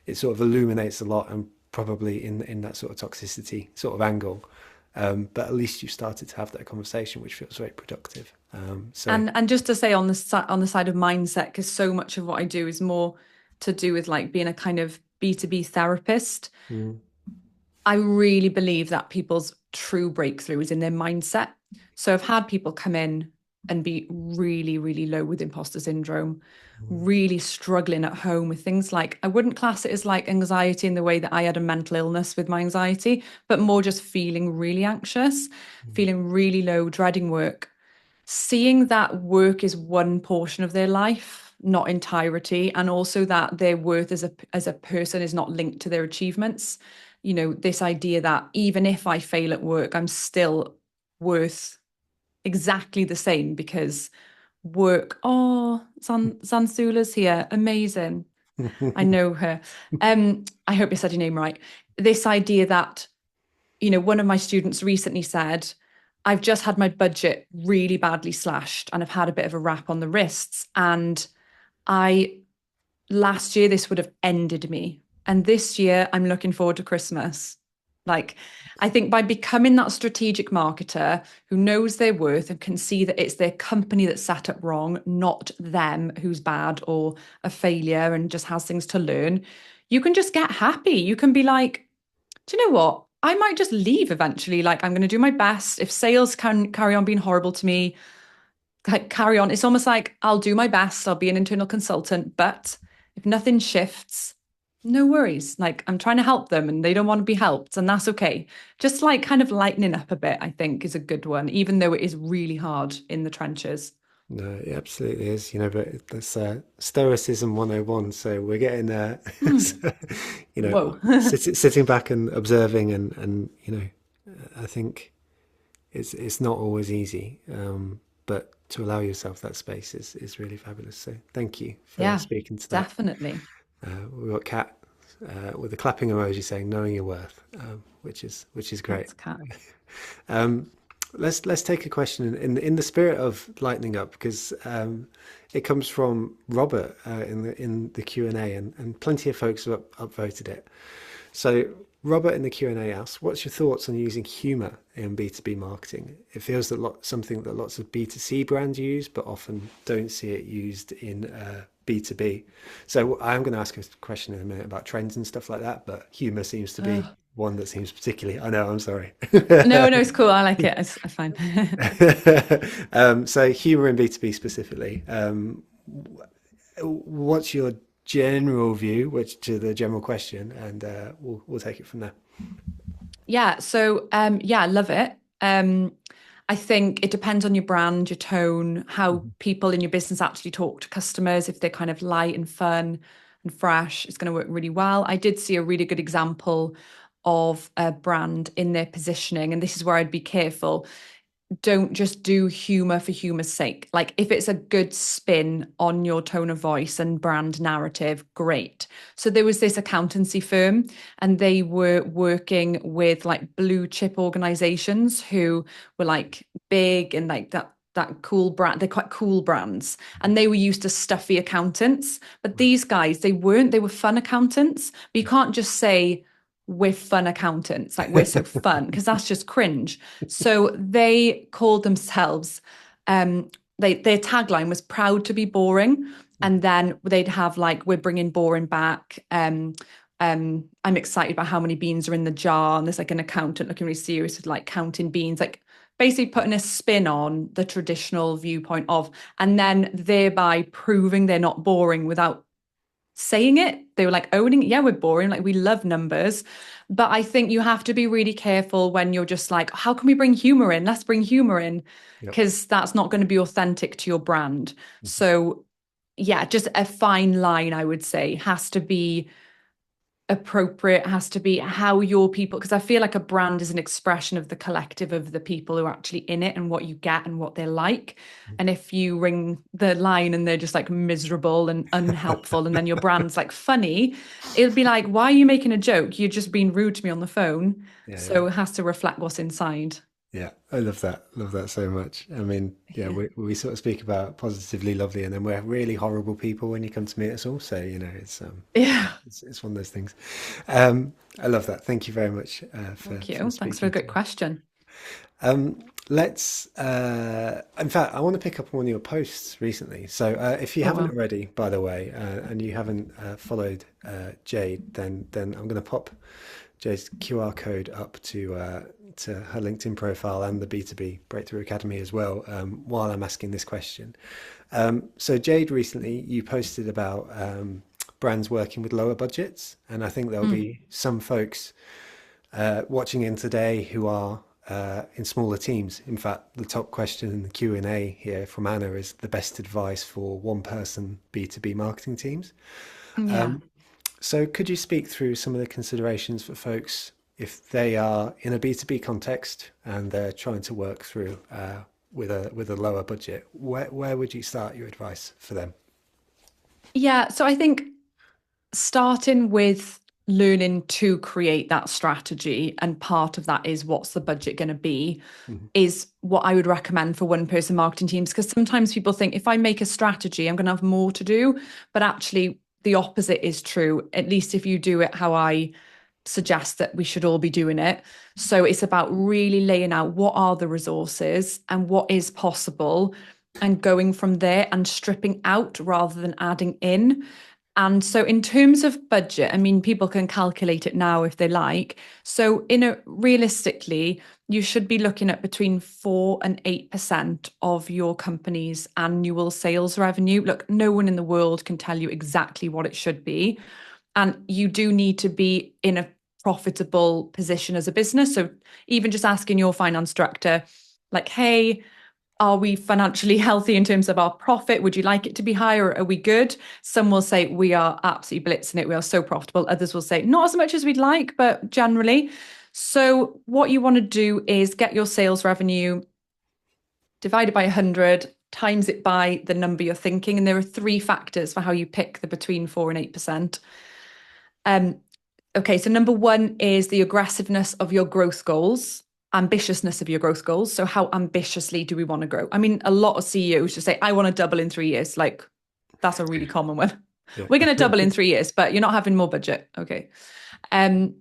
Speaker 1: it sort of illuminates a lot, and probably in that sort of toxicity sort of angle. But at least you started to have that conversation, which feels very productive.
Speaker 2: And just to say on the side of mindset, because so much of what I do is more to do with like being a kind of B2B therapist.
Speaker 1: Mm,
Speaker 2: I really believe that people's true breakthrough is in their mindset. So I've had people come in and be really, really low with imposter syndrome,
Speaker 1: mm,
Speaker 2: really struggling at home with things like, I wouldn't class it as like anxiety in the way that I had a mental illness with my anxiety, but more just feeling really anxious,
Speaker 1: mm,
Speaker 2: feeling really low, dreading work. Seeing that work is one portion of their life, not entirety, and also that their worth as a person is not linked to their achievements. This idea that even if I fail at work, I'm still worth exactly the same because work. Oh, Zansula's here. Amazing. I
Speaker 1: mm.
Speaker 2: know her. I hope I said your name right. This idea that, one of my students recently said, I've just had my budget really badly slashed and I've had a bit of a rap on the wrists. And I last year this would have ended me. And this year I'm looking forward to Christmas. Like, I think by becoming that strategic marketer who knows their worth and can see that it's their company that's set up wrong, not them who's bad or a failure and just has things to learn, you can just get happy. You can be like, do you know what? I might just leave eventually. Like, I'm going to do my best. If sales can carry on being horrible to me, like carry on. It's almost like I'll do my best. I'll be an internal consultant, but if nothing shifts, no worries. Like I'm trying to help them and they don't want to be helped, and that's okay. Just like kind of lightening up a bit, I think is a good one, even though it is really hard in the trenches.
Speaker 1: No, it absolutely is, but that's Stoicism 101. So we're getting
Speaker 2: Hmm.
Speaker 1: so,
Speaker 2: Whoa.
Speaker 1: sitting back and observing and I think it's not always easy, but to allow yourself that space is really fabulous. So thank you for
Speaker 2: Yeah,
Speaker 1: speaking to that.
Speaker 2: definitely.
Speaker 1: We've got Kat with a clapping emoji saying "knowing your worth," which is great.
Speaker 2: Thanks, Kat.
Speaker 1: Um, let's take a question in the spirit of lightening up because it comes from Robert in the Q&A and plenty of folks have upvoted it. So Robert in the Q&A asks, "What's your thoughts on using humor in B2B marketing? It feels that something that lots of B2C brands use, but often don't see it used in B2B." So I'm going to ask a question in a minute about trends and stuff like that, but humor seems to be
Speaker 2: Ugh.
Speaker 1: one that seems particularly. I know. I'm sorry.
Speaker 2: No, no, it's cool. I like it. It's fine.
Speaker 1: So humor in B2B specifically. What's your general view, which to the general question, and we'll take it from there.
Speaker 2: Yeah, so yeah, I love it. I think it depends on your brand, your tone, how
Speaker 1: Mhm.
Speaker 2: people in your business actually talk to customers. If they're kind of light and fun and fresh, it's going to work really well. I did see a really good example of a brand in their positioning, and this is where I'd be careful. Don't just do humor for humor's sake. Like if it's a good spin on your tone of voice and brand narrative, great. So there was this accountancy firm and they were working with like blue chip organizations who were like big and like that cool brand. They're quite cool brands. And they were used to stuffy accountants. But
Speaker 1: Right.
Speaker 2: these guys, they weren't, they were fun accountants. But you
Speaker 1: Yeah.
Speaker 2: can't just say we're fun accountants, like we're so fun, because that's just cringe. So they called themselves, um, their tagline was proud to be boring. And then they'd have like, we're bringing boring back. I'm excited about how many beans are in the jar. And there's like an accountant looking really serious with like counting beans, like basically putting a spin on the traditional viewpoint of, and then thereby proving they're not boring without saying it. They were like owning it. Yeah, we're boring. Like we love numbers. But I think you have to be really careful when you're just like, how can we bring humor in? Let's bring humor in.
Speaker 1: Yep.
Speaker 2: Because that's not going to be authentic to your brand.
Speaker 1: Mhm.
Speaker 2: So yeah, just a fine line, I would say, has to be appropriate, has to be how your people, because I feel like a brand is an expression of the collective of the people who are actually in it and what you get and what they're like. And if you ring the line and they're just like miserable and unhelpful, and then your brand's like funny, it'll be like, why are you making a joke? You're just being rude to me on the phone.
Speaker 1: Yeah, yeah,
Speaker 2: So it has to reflect what's inside.
Speaker 1: yeah. I love that. Love that so much. I mean, yeah,
Speaker 2: Yeah.
Speaker 1: we sort of speak about positively lovely, and then we're really horrible people when you come to meet us all. So
Speaker 2: Yeah.
Speaker 1: it's one of those things. Um, I love that. Thank you very much
Speaker 2: Thank
Speaker 1: for
Speaker 2: you. Thanks for a
Speaker 1: speaking to
Speaker 2: great
Speaker 1: me.
Speaker 2: question.
Speaker 1: Let's. In fact, I want to pick up on one of your posts recently. So, if you
Speaker 2: Oh,
Speaker 1: haven't
Speaker 2: well.
Speaker 1: already, by the way, and you haven't followed Jade, then I'm going to pop Jade's QR code up to her LinkedIn profile and the B2B Breakthrough Academy as well. While I'm asking this question, so Jade, recently you posted about brands working with lower budgets, and I think there'll
Speaker 2: Mm.
Speaker 1: be some folks watching in today who are in smaller teams. In fact, the top question in the Q&A here from Anna is the best advice for one-person B2B marketing teams.
Speaker 2: Yeah.
Speaker 1: So could you speak through some of the considerations for folks if they are in a B2B context and they're trying to work through with a lower budget? Where would you start your advice for them?
Speaker 2: Yeah. So I think starting with learning to create that strategy, and part of that is what's the budget going to be,
Speaker 1: Mhm.
Speaker 2: is what I would recommend for one person marketing teams. Because sometimes people think if I make a strategy, I'm going to have more to do. But actually, the opposite is true, at least if you do it how I suggest that we should all be doing it. So it's about really laying out what are the resources and what is possible and going from there and stripping out rather than adding in. And so, in terms of budget, I mean, people can calculate it now if they like. So, realistically, you should be looking at between 4 and 8% of your company's annual sales revenue. Look, no one in the world can tell you exactly what it should be. And you do need to be in a profitable position as a business. So, even just asking your finance director, like, hey, are we financially healthy in terms of our profit? Would you like it to be higher? Are we good? Some will say we are absolutely blitzing it. We are so profitable. Others will say not as much as we'd like, but generally. So what you want to do is get your sales revenue divided by 100, times it by the number you're thinking. And there are three factors for how you pick the between 4 and 8%. Okay, so number one is the aggressiveness of your growth goals, ambitiousness of your growth goals. So how ambitiously do we want to grow? I mean, a lot of CEOs just say, I want to double in 3 years. Like, that's a really common one.
Speaker 1: Yeah.
Speaker 2: We're going to double in 3 years, but you're not having more budget. Okay. Um,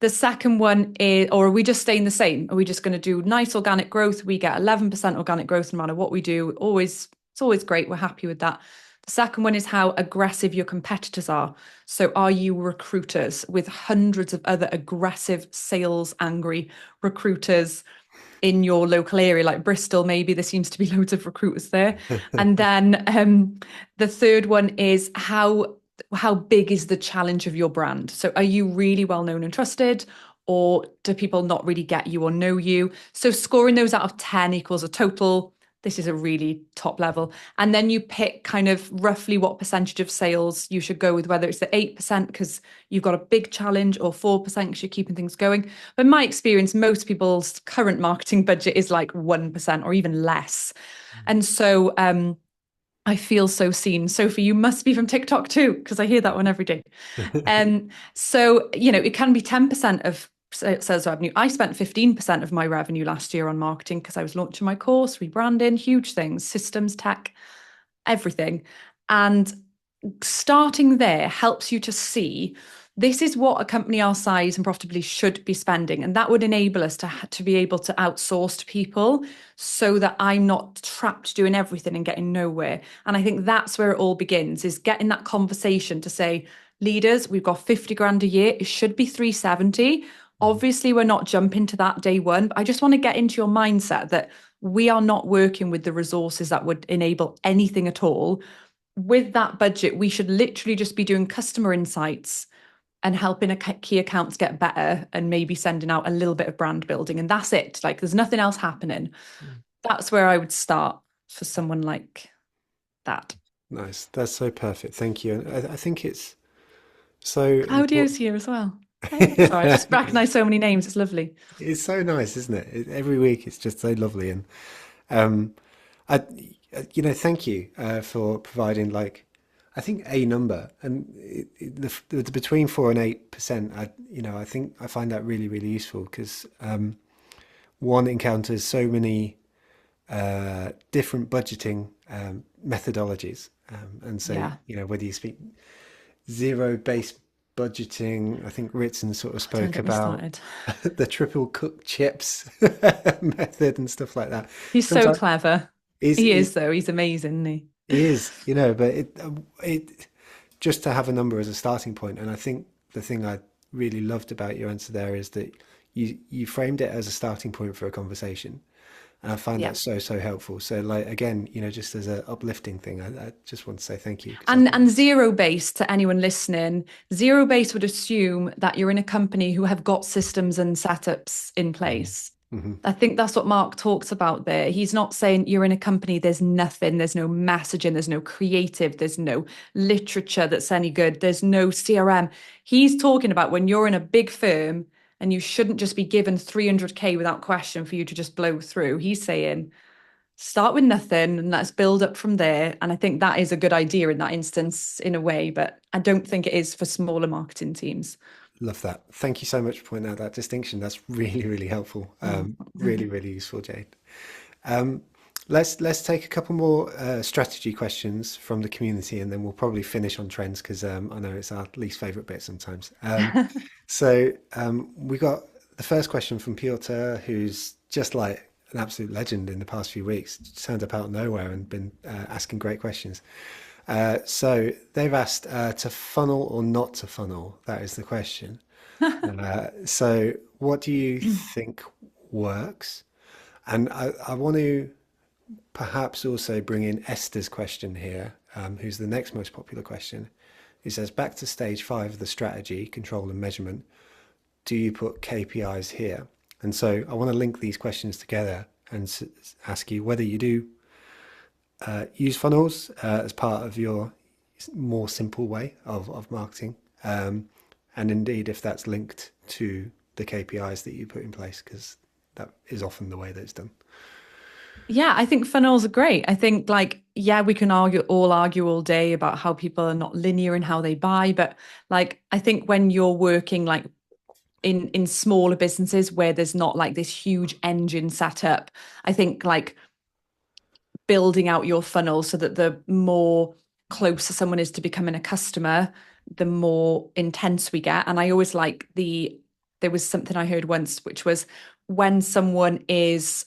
Speaker 2: the second one is, or are we just staying the same? Are we just going to do nice organic growth? We get 11% organic growth no matter what we do. It's always great. We're happy with that. The second one is how aggressive your competitors are. So are you recruiters with hundreds of other aggressive, sales angry recruiters in your local area, like Bristol? Maybe there seems to be loads of recruiters there. And then the third one is how big is the challenge of your brand? So are you really well known and trusted, or do people not really get you or know you? So scoring those out of 10 equals a total. This is a really top level. And then you pick kind of roughly what percentage of sales you should go with, whether it's the 8% because you've got a big challenge, or 4% because you're keeping things going. But in my experience, most people's current marketing budget is like 1% or even less. And so I feel so seen. Sophie, you must be from TikTok too, because I hear that one every day. So, it can be 10% of sales revenue. I spent 15% of my revenue last year on marketing because I was launching my course, rebranding, huge things, systems, tech, everything. And starting there helps you to see this is what a company our size and profitably should be spending. And that would enable us to be able to outsource to people so that I'm not trapped doing everything and getting nowhere. And I think that's where it all begins, is getting that conversation to say, leaders, we've got 50 grand a year. It should be 370. Obviously, we're not jumping to that day one, but I just want to get into your mindset that we are not working with the resources that would enable anything at all. With that budget, we should literally just be doing customer insights and helping key accounts get better and maybe sending out a little bit of brand building. And that's it. Like, there's nothing else happening. That's where I would start for someone like that.
Speaker 1: Nice. That's so perfect. Thank you. And I think it's so
Speaker 2: Claudio's
Speaker 1: important.
Speaker 2: here as well. Hey. Sorry, I just recognize so many names. It's lovely.
Speaker 1: It's so nice, isn't it? Every week it's just so lovely. And um, I, thank you for providing like, I think a number, and the between 4 and 8%. I think I find that really, really useful because one encounters so many different budgeting methodologies, and so
Speaker 2: Yeah.
Speaker 1: whether you speak zero-based budgeting. I think Ritson sort of
Speaker 2: Don't
Speaker 1: spoke
Speaker 2: get me
Speaker 1: about
Speaker 2: started.
Speaker 1: the triple cooked chips method and stuff like that.
Speaker 2: He's so
Speaker 1: Sometimes
Speaker 2: clever.
Speaker 1: is
Speaker 2: He
Speaker 1: is
Speaker 2: is, though. He's amazing, isn't he?
Speaker 1: is but it just to have a number as a starting point. And I think the thing I really loved about your answer there is that you framed it as a starting point for a conversation. And I find
Speaker 2: Yeah.
Speaker 1: that so helpful. So like again, just as an uplifting thing, I just want to say thank you because I
Speaker 2: And
Speaker 1: think
Speaker 2: and zero based, to anyone listening, zero based would assume that you're in a company who have got systems and setups in
Speaker 1: Mhm.
Speaker 2: place.
Speaker 1: Mhm.
Speaker 2: I think that's what Mark talks about there. He's not saying you're in a company, there's nothing, there's no messaging, there's no creative, there's no literature that's any good, there's no CRM. He's talking about when you're in a big firm and you shouldn't just be given 300K without question for you to just blow through. He's saying start with nothing and let's build up from there. And I think that is a good idea in that instance, in a way, but I don't think it is for smaller marketing teams.
Speaker 1: Love that. Thank you so much for pointing out that distinction. That's really, really helpful.
Speaker 2: Oh.
Speaker 1: Really, really useful, Jade. Um, let's take a couple more strategy questions from the community, and then we'll probably finish on trends because I know it's our least favorite bit sometimes. So we got the first question from Piotr, who's just like an absolute legend in the past few weeks. Turned up out of nowhere and been asking great questions. So they've asked to funnel or not to funnel. That is the question. So what do you think works? And I want to perhaps also bring in Esther's question here, who's the next most popular question. He says, back to stage 5 of the strategy, control and measurement. Do you put KPIs here? And so I want to link these questions together and ask you whether you do use funnels as part of your more simple way of marketing. And indeed, if that's linked to the KPIs that you put in place, because that is often the way that it's done.
Speaker 2: Yeah, I think funnels are great. I think like, yeah, we can argue all day about how people are not linear in how they buy, but like I think when you're working like in smaller businesses where there's not like this huge engine set up, I think like building out your funnel so that the more closer someone is to becoming a customer, the more intense we get. And I always like there was something I heard once, which was when someone is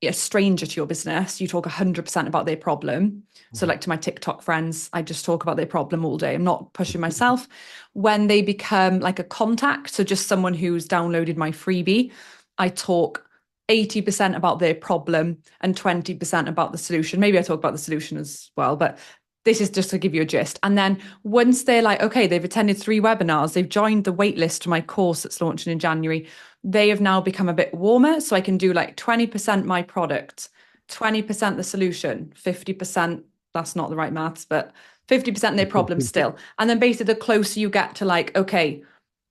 Speaker 2: a stranger to your business, you talk 100% about their problem. So, like to my TikTok friends, I just talk about their problem all day. I'm not pushing myself. When they become like a contact, so just someone who's downloaded my freebie, I talk 80% about their problem and 20% about the solution. Maybe I talk about the solution as well, but this is just to give you a gist. And then once they're like, okay, they've attended 3 webinars, they've joined the waitlist to my course that's launching in January, they have now become a bit warmer. So I can do like 20% my product, 20% the solution, 50%, that's not the right maths, but 50% their problem still. And then basically the closer you get to like, okay,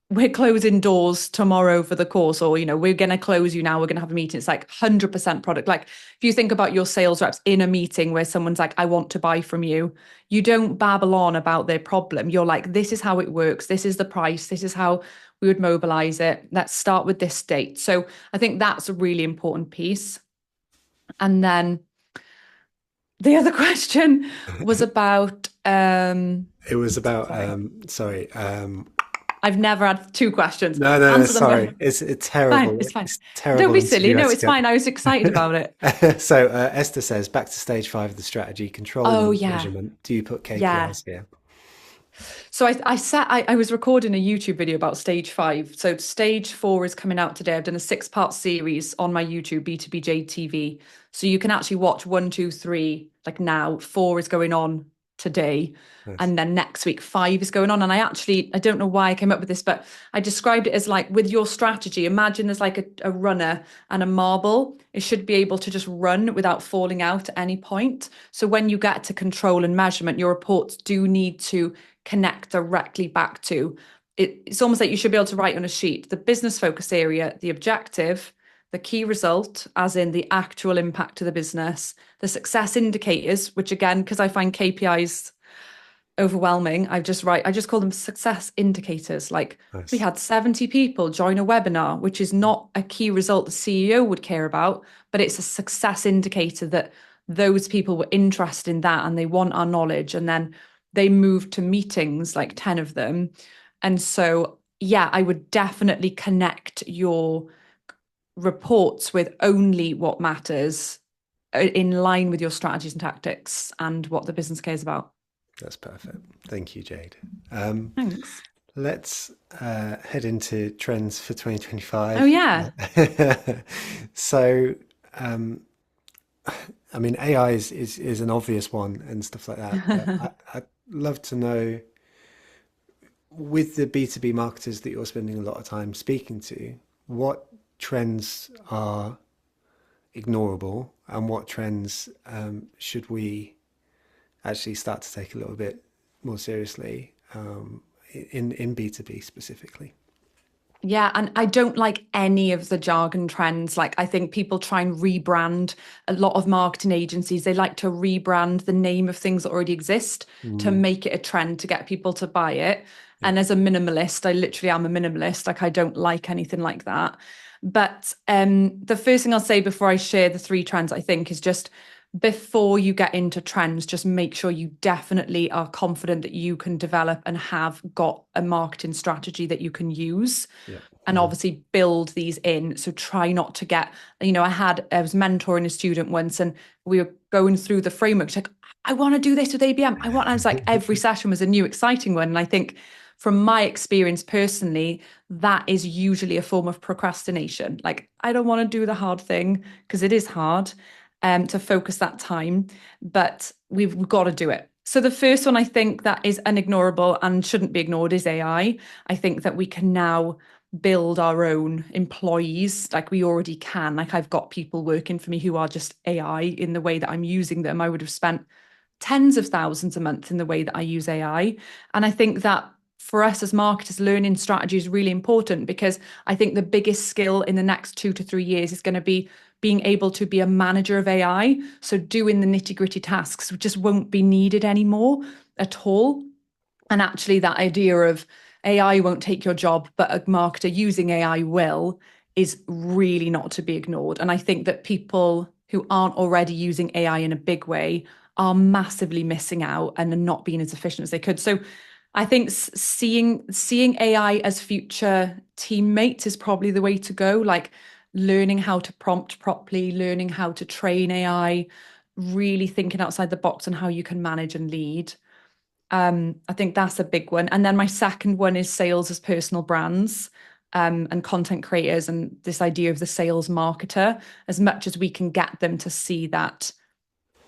Speaker 2: we're closing doors tomorrow for the course, or we're going to close you now, we're going to have a meeting, it's like 100% product. Like if you think about your sales reps in a meeting where someone's like, I want to buy from you, you don't babble on about their problem. You're like, this is how it works, this is the price, this is how we would mobilize it, let's start with this date. So I think that's a really important piece. And then the other question was about
Speaker 1: It was about
Speaker 2: sorry,
Speaker 1: sorry.
Speaker 2: I've never had 2 questions.
Speaker 1: No, no, no,
Speaker 2: Answer them
Speaker 1: sorry.
Speaker 2: both.
Speaker 1: It's
Speaker 2: Fine,
Speaker 1: terrible.
Speaker 2: it's fine.
Speaker 1: It's
Speaker 2: Don't
Speaker 1: terrible
Speaker 2: be silly.
Speaker 1: interview
Speaker 2: No, it's fine. I was excited about it.
Speaker 1: etiquette. So Esther says, back to stage 5 of the strategy, control
Speaker 2: Oh
Speaker 1: and
Speaker 2: yeah.
Speaker 1: measurement. Do you put
Speaker 2: Yeah.
Speaker 1: KPIs here?
Speaker 2: So I was recording a YouTube video about stage 5. So stage 4 is coming out today. I've done a 6-part series on my YouTube, B2B Jade TV. So you can actually watch 1, 2, 3 like now. 4 is going on today.
Speaker 1: Nice.
Speaker 2: And then next week 5 is going on. And I don't know why I came up with this, but I described it as like with your strategy, imagine there's like a runner and a marble. It should be able to just run without falling out at any point. So when you get to control and measurement, your reports do need to connect directly back to it. It's almost like you should be able to write on a sheet the business focus area, the objective, the key result, as in the actual impact to the business, the success indicators, which again, because I find KPIs overwhelming, I just call them success indicators. Like we
Speaker 1: Nice.
Speaker 2: had 70 people join a webinar, which is not a key result the CEO would care about, but it's a success indicator that those people were interested in that and they want our knowledge. And then they moved to meetings, like 10 of them. And so, yeah, I would definitely connect your reports with only what matters in line with your strategies and tactics and what the business cares about.
Speaker 1: That's perfect. Thank you, Jade.
Speaker 2: Thanks.
Speaker 1: Let's head into trends for
Speaker 2: Oh
Speaker 1: 2025.
Speaker 2: yeah.
Speaker 1: So, I mean, AI is an obvious one and stuff like that. But I'd love to know, with the B2B marketers that you're spending a lot of time speaking to, what trends are ignorable and what trends should we actually start to take a little bit more seriously in B2B specifically.
Speaker 2: Yeah, and I don't like any of the jargon trends. Like, I think people try and rebrand a lot of marketing agencies. They like to rebrand the name of things that already exist to
Speaker 1: Mm,
Speaker 2: make it a trend to get people to buy it.
Speaker 1: yeah,
Speaker 2: And as a minimalist, I literally am a minimalist. Like, I don't like anything like that. But the first thing I'll say before I share the 3 trends, I think, is just before you get into trends, just make sure you definitely are confident that you can develop and have got a marketing strategy that you can use
Speaker 1: yeah.
Speaker 2: and obviously build these in. So try not to get, I was mentoring a student once and we were going through the framework. She's like, I want to do this with ABM. I was like, every session was a new, exciting one. And I think from my experience personally, that is usually a form of procrastination. Like, I don't want to do the hard thing because it is hard to focus that time, but we've got to do it. So the first one I think that is unignorable and shouldn't be ignored is AI. I think that we can now build our own employees like we already can. Like I've got people working for me who are just AI in the way that I'm using them. I would have spent tens of thousands a month in the way that I use AI. And I think that for us as marketers, learning strategy is really important, because I think the biggest skill in the next 2 to 3 years is going to be being able to be a manager of AI. So doing the nitty gritty tasks just won't be needed anymore at all. And actually, that idea of AI won't take your job, but a marketer using AI will, is really not to be ignored. And I think that people who aren't already using AI in a big way are massively missing out and are not being as efficient as they could. So I think seeing AI as future teammates is probably the way to go. Like learning how to prompt properly, learning how to train AI, really thinking outside the box on how you can manage and lead. I think that's a big one. And then my second one is sales as personal brands, and content creators, and this idea of the sales marketer, as much as we can get them to see that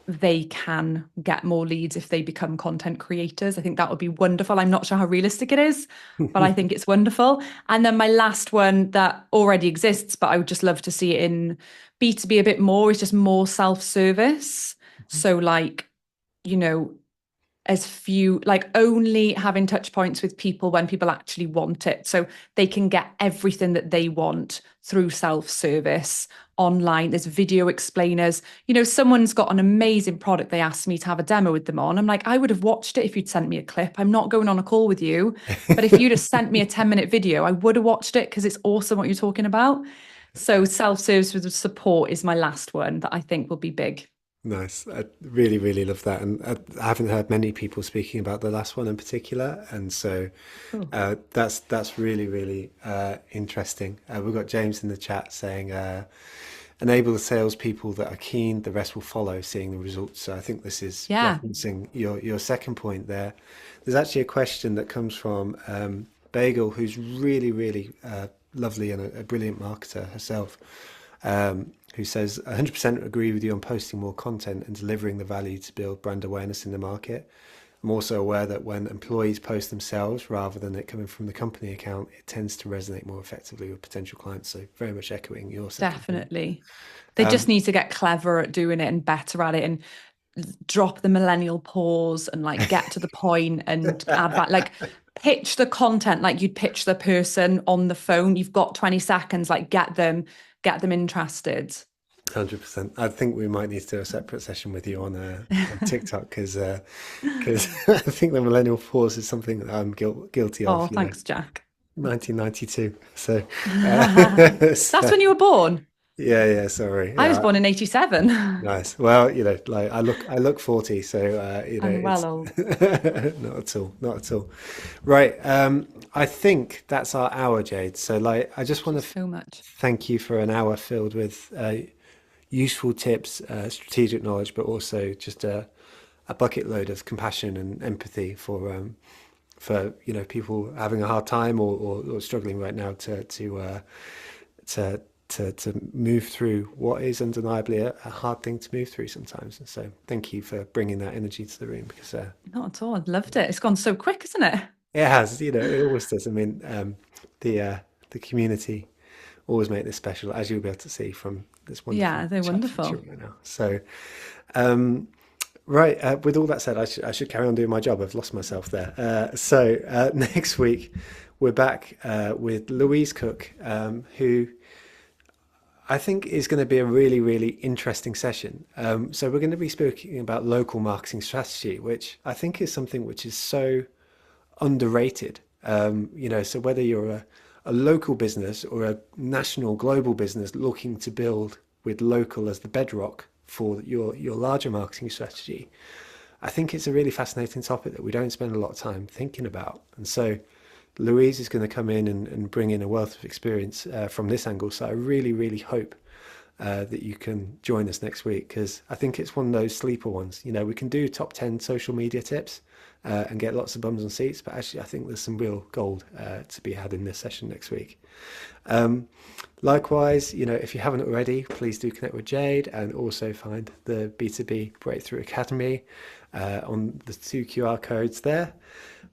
Speaker 2: they can get more leads if they become content creators. I think that would be wonderful. I'm not sure how realistic it is, but I think it's wonderful. And then my last one that already exists, but I would just love to see it in B2B a bit more, is just more self-service. So like, you know, as few, like only having touch points with people when people actually want it. So they can get everything that they want through self-service online. There's video explainers. You know, someone's got an amazing product they asked me to have a demo with them on. I'm like, I would have watched it if you'd sent me a clip. I'm not going on a call with you. But if you'd have sent me a 10-minute video, I would have watched it because it's awesome what you're talking about. So self-service with support is my last one that I think will be big.
Speaker 1: Nice. I really, really love that. And I haven't heard many people speaking about the last one in particular. And so
Speaker 2: Cool.
Speaker 1: that's really, really interesting. We've got James in the chat saying, enable the salespeople that are keen, the rest will follow, seeing the results. So I think this is
Speaker 2: Yeah.
Speaker 1: referencing your second point there. There's actually a question that comes from Bagel, who's really, really lovely and a brilliant marketer herself, who says, 100% agree with you on posting more content and delivering the value to build brand awareness in the market. I'm also aware that when employees post themselves rather than it coming from the company account, it tends to resonate more effectively with potential clients. So very much echoing your sentiment.
Speaker 2: Definitely. They just need to get clever at doing it and better at it, and drop the millennial pause and like get to the point and add that, like pitch the content like you'd pitch the person on the phone. You've got 20 seconds, like get them interested.
Speaker 1: 100%. I think we might need to do a separate session with you on TikTok because I think the millennial pause is something that I'm guilty
Speaker 2: Oh,
Speaker 1: of,
Speaker 2: thanks, Jack.
Speaker 1: 1992. So,
Speaker 2: That's
Speaker 1: so
Speaker 2: when you were born.
Speaker 1: yeah, sorry.
Speaker 2: I was
Speaker 1: Yeah,
Speaker 2: born in 87.
Speaker 1: nice. Well, like I look 40, so
Speaker 2: I'm well
Speaker 1: it's
Speaker 2: old.
Speaker 1: not at all, not at all. Right. I think that's our hour, Jade. So like, I just
Speaker 2: Thank
Speaker 1: want
Speaker 2: you
Speaker 1: to
Speaker 2: so much.
Speaker 1: thank you for an hour filled with useful tips, strategic knowledge, but also just a bucket load of compassion and empathy for people having a hard time or struggling right now to to move through what is undeniably a hard thing to move through sometimes. And so thank you for bringing that energy to the room because
Speaker 2: Not at all. I loved it. It's gone so quick, isn't it?
Speaker 1: it has, it always does. I mean, the community always make this special, as you'll be able to see from this wonderful
Speaker 2: Yeah, they're
Speaker 1: chat feature
Speaker 2: wonderful.
Speaker 1: right now. So, right, with all that said, I should carry on doing my job. I've lost myself there. So next week we're back with Louise Cook, who I think is going to be a really, really interesting session. So we're going to be speaking about local marketing strategy, which I think is something which is so underrated. So whether you're a local business or a national global business looking to build with local as the bedrock for your larger marketing strategy, I think it's a really fascinating topic that we don't spend a lot of time thinking about. And so Louise is going to come in and bring in a wealth of experience from this angle. So I really, really hope that you can join us next week because I think it's one of those sleeper ones. We can do top 10 social media tips, and get lots of bums on seats. But actually, I think there's some real gold to be had in this session next week. Likewise, if you haven't already, please do connect with Jade and also find the B2B Breakthrough Academy on the 2 QR codes there.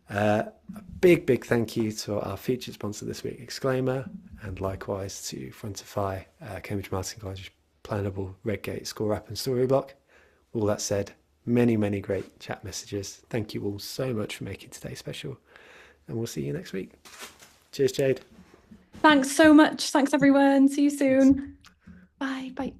Speaker 1: A big thank you to our featured sponsor this week, Exclaimer, and likewise to Frontify, Cambridge Marketing College, Planable, Redgate, ScoreUp and Storyblock. All that said, many great chat messages. Thank you all so much for making today special, and we'll see you next week. Cheers, Jade.
Speaker 2: Thanks so much. Thanks, everyone. See you
Speaker 1: Thanks.
Speaker 2: soon. Bye.
Speaker 1: Bye.